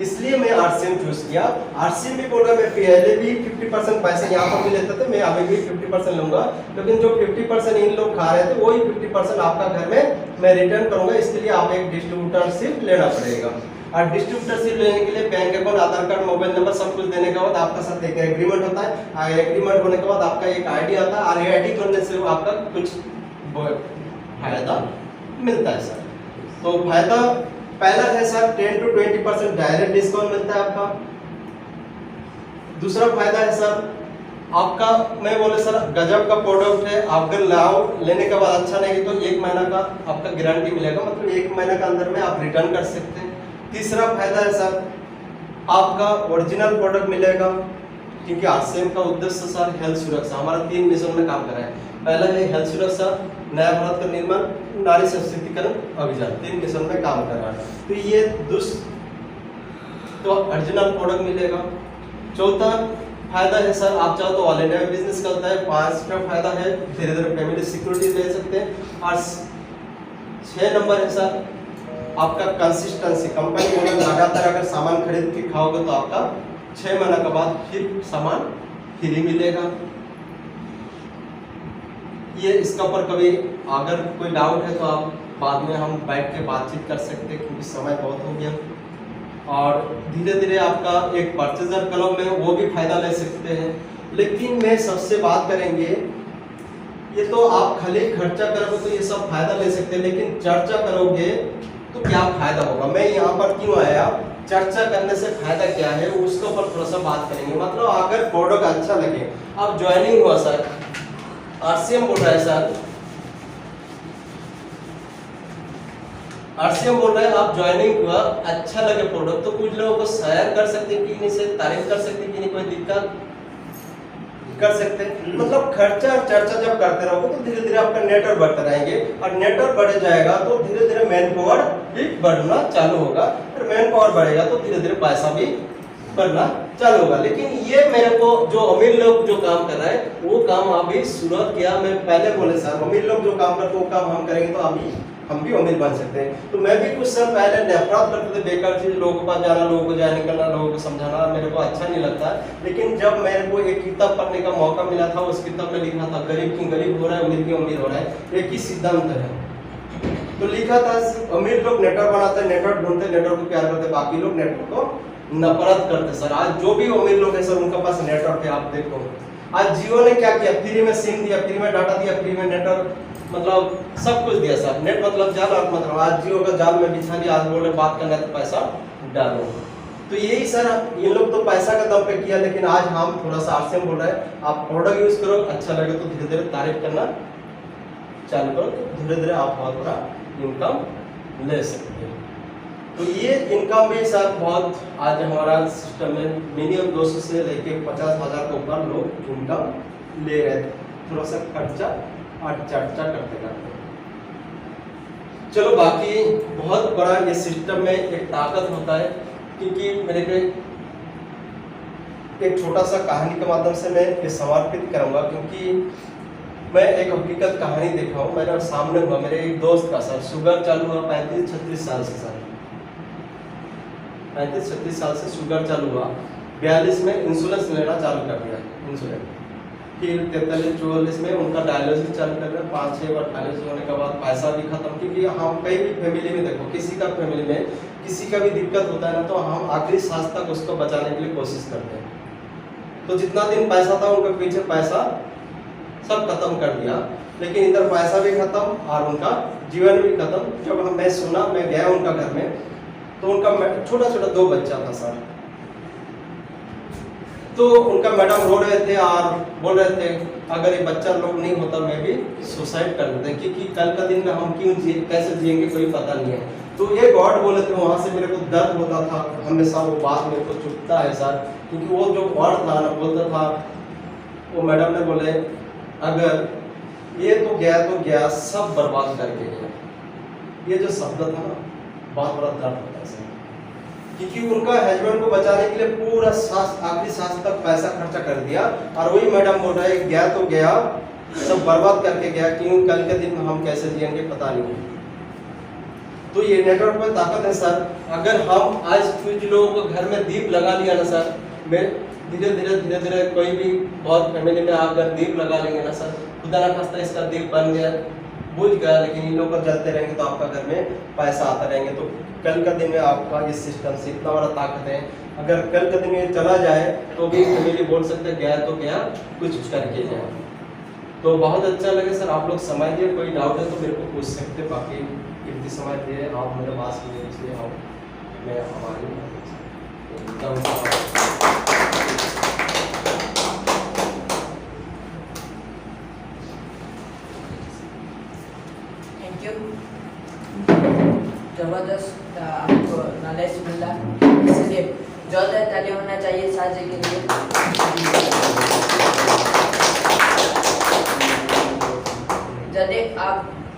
इसलिए मैं RCM चूज किया। RCM भी बोल रहा मैं पहले भी 50% पैसे यहाँ पर भी लेते थे, मैं अभी भी 50% लूंगा। लेकिन जो 50% इन लोग खा रहे थे वही 50% आपका घर में मैं रिटर्न करूंगा। इसके लिए आप एक डिस्ट्रीब्यूटरशिप लेना पड़ेगा। और डिस्ट्रीब्यूटरशिप लेने के लिए बैंक अकाउंट, आधार कार्ड, मोबाइल नंबर सब कुछ देने के बाद आपका साथ एक एग्रीमेंट होता है। एग्रीमेंट होने के बाद आपका एक ID आता है, और ID करने से आपका कुछ फायदा मिलता है सर। तो फायदा पहला है सर 10 to 20% डायरेक्ट डिस्काउंट मिलता है आपका। दूसरा फायदा है सर आपका मैं बोले सर गजब का प्रोडक्ट है, आप अगर लाओ लेने के बाद अच्छा नहीं तो 1 महीना का आपका गारंटी मिलेगा, मतलब 1 महीने के अंदर में आप रिटर्न कर सकते हैं। तीसरा फायदा है सर आपका ओरिजिनल प्रोडक्ट मिलेगा, क्योंकि आरसीएम का उद्देश्य सर हेल्थ सुरक्षा, हमारा 3 मिशन में काम कर रहा है। पहला है हेल्थ सुरक्षा, नया भारत का निर्माण, नारी सशक्तिकरण अभियान, 3 मिशन में काम कर रहा है। तो ये तो ओरिजिनल प्रोडक्ट मिलेगा। चौथा फायदा है सर आप चाहो तो ऑल इंडिया में बिजनेस करता है। 5वां फायदा है धीरे धीरे फैमिली सिक्योरिटी ले सकते हैं। और 6 नंबर है सर आपका कंसिस्टेंसी, कंपनी बोले लगातार अगर सामान खरीद के खाओगे तो आपका 6 महीने के बाद फिर सामान फ्री मिलेगा। ये इसका ऊपर कभी अगर कोई डाउट है तो आप बाद में हम बैठ के बातचीत कर सकते हैं, क्योंकि समय बहुत हो गया। और धीरे धीरे आपका एक परचेजर क्लब में वो भी फायदा ले सकते हैं। लेकिन मैं सबसे बात करेंगे, ये तो आप खाली खर्चा करोगे तो ये सब फायदा ले सकते हैं, लेकिन चर्चा करोगे तो क्या फायदा होगा। मैं यहाँ पर क्यों आया, चर्चा करने से फायदा क्या है उसके ऊपर थोड़ा सा बात करेंगे। मतलब अगर प्रोडक्ट अच्छा लगे, अब ज्वाइनिंग हुआ सर, आरसीएम बोल रहा है सर, आरसीएम बोल रहा है आप ज्वाइनिंग हुआ, अच्छा लगे प्रोडक्ट तो कुछ लोगों को शेयर कर सकते हैं कि नहीं, से तारीफ कर सकते हैं कि नहीं, कोई दिक्कत कर सकते हैं। मतलब खर्चा और चर्चा जब करते रहोगे तो धीरे धीरे आपका नेटवर्क बढ़ते रहेंगे, और नेटवर्क बढ़ जाएगा तो धीरे धीरे मैन पावर भी बढ़ना चालू होगा, और मैन पावर बढ़ेगा तो धीरे धीरे पैसा भी बढ़ना चालू होगा। लेकिन ये मेरे को जो अमीर लोग जो काम कर रहे हैं वो काम अभी शुरुआत किया। मैं पहले बोले सर अमीर लोग जो काम करते हैं वो काम हम करेंगे तो अभी हम भी अमीर बन सकते हैं। तो मैं भी कुछ साल पहले नफरत करते थे, बेकार चीज, लोगों के पास जाना, लोगों को जाने निकलना, लोगों को समझाना मेरे को अच्छा नहीं लगता। लेकिन जब मेरे को एक किताब पढ़ने का मौका मिला था, उस किताब में लिखा था गरीब की गरीब हो रहा है, अमीर की अमीर हो रहा है, एक ही सिद्धांत है। तो लिखा था अमीर लोग नेटवर्क बनाते, नेटवर्क ढूंढते, नेटवर्क को प्यार करते, बाकी लोग नेटवर्क को नफरत करते। सर आज जो भी अमीर लोग हैं सर उनके पास नेटवर्क है। आप देखो आज जियो ने क्या किया, फ्री में सिम दिया, फ्री में डाटा दिया, फ्री में नेटवर्क, मतलब सब कुछ दिया सर। नेट मतलब जाल, और मतलब आज जियो का जाल में बिछा दिया, आज बोले बात करना है तो पैसा डालो। तो यही सर ये लोग तो पैसा का दम पे किया, लेकिन आज हम थोड़ा सा आरसीएम बोल रहे हैं आप प्रोडक्ट यूज करो, अच्छा लगे तो धीरे धीरे तारीफ करना चालू करो, तो धीरे धीरे आप बहुत बड़ा इनकम ले सकते हैं। तो ये इनकम भी सर बहुत आज हमारा सिस्टम में मिनिमम 200 से लेके 50,000 के ऊपर लोग इनकम ले रहे थे, थोड़ा सा खर्चा और चर्चा करते करते। चलो बाकी बहुत बड़ा ये सिस्टम में एक ताकत होता है, क्योंकि मेरे को एक छोटा सा कहानी के माध्यम से मैं ये समर्पित करूंगा, क्योंकि मैं एक हकीकत कहानी देखा हूँ, मेरे सामने हुआ। मेरे एक दोस्त का सर शुगर चालू हुआ 35-36 साल से, सर 35-36 साल से शुगर चालू हुआ। 42 में इंश्योरेंस लेना चालू कर दिया, इंश्योरेंस। फिर 43-44 में उनका डायलिसिस चालू कर रहे हैं। 5-6 बार डायलिसिस होने के बाद पैसा भी खत्म, क्योंकि हम कई भी फैमिली में देखो, किसी का फैमिली में किसी का भी दिक्कत होता है ना, तो हम आखिरी सांस तक उसको बचाने के लिए कोशिश करते हैं। तो जितना दिन पैसा था उनके पीछे पैसा सब खत्म कर दिया, लेकिन इधर पैसा भी खत्म और उनका जीवन भी खत्म। जब मैं सुना, मैं गया उनका घर में, तो उनका छोटा छोटा 2 बच्चा था सर। तो उनका मैडम रो रहे थे और बोल रहे थे अगर ये बच्चा लोग नहीं होता मैं भी सुसाइड कर देते, क्योंकि कल का दिन में हम क्यों कैसे जिएंगे कोई पता नहीं है। तो ये गॉड बोले थे, वहाँ से मेरे को दर्द होता था हमेशा, वो बात मेरे को चुभता है सर, क्योंकि वो जो वर्ड था ना, बोलता था वो मैडम ने बोले अगर ये तो गया सब बर्बाद करके गया। ये जो शब्द था ना बहुत बड़ा दर्द होता है सर, क्योंकि उनका हस्बैंड को बचाने के लिए पूरा सांस आखिरी सांस तक पैसा खर्चा कर दिया, और वही मैडम बोल रहा है गया तो गया सब बर्बाद करके गया, क्यों कल के दिन में हम कैसे जिएंगे पता नहीं। तो ये नेटवर्क में ताकत है सर। अगर हम आज कुछ लोगों को घर में दीप लगा लिया ना सर, मैं धीरे धीरे कोई भी बहुत फैमिली में आप अगर दीप लगा लेंगे ना सर, खुदा ना खास्ता इसका दीप बन गया बुझ गया, लेकिन इन लोग जलते रहेंगे तो आपका घर में पैसा आता रहेंगे। तो कल का दिन में आपका ये सिस्टम से इतना बड़ा ताकत है, अगर कल का दिन में चला जाए तो भी फैमिली बोल सकते गया तो गया कुछ करके जाए। तो बहुत अच्छा लगे सर, आप लोग समय दिए, कोई डाउट है तो मेरे को पूछ सकते, बाकी कीमती समय दिए आप मेरे पास लिए, इसलिए मैं हमारी यू। जबरदस्त आपको नॉलेज मिला, इसलिए जोरदार ताली होना चाहिए साझे के लिए। यदि आप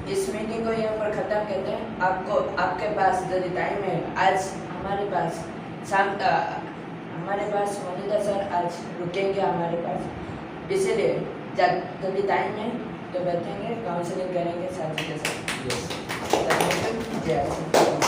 इस मीटिंग को यहाँ पर ख़त्म करते हैं, आपको आपके पास यदि टाइम है, आज हमारे पास वनिता सर आज रुकेंगे हमारे पास, इसलिए यदि टाइम है तो बैठेंगे, काउंसलिंग करेंगे साझे के साथ। Yes. जय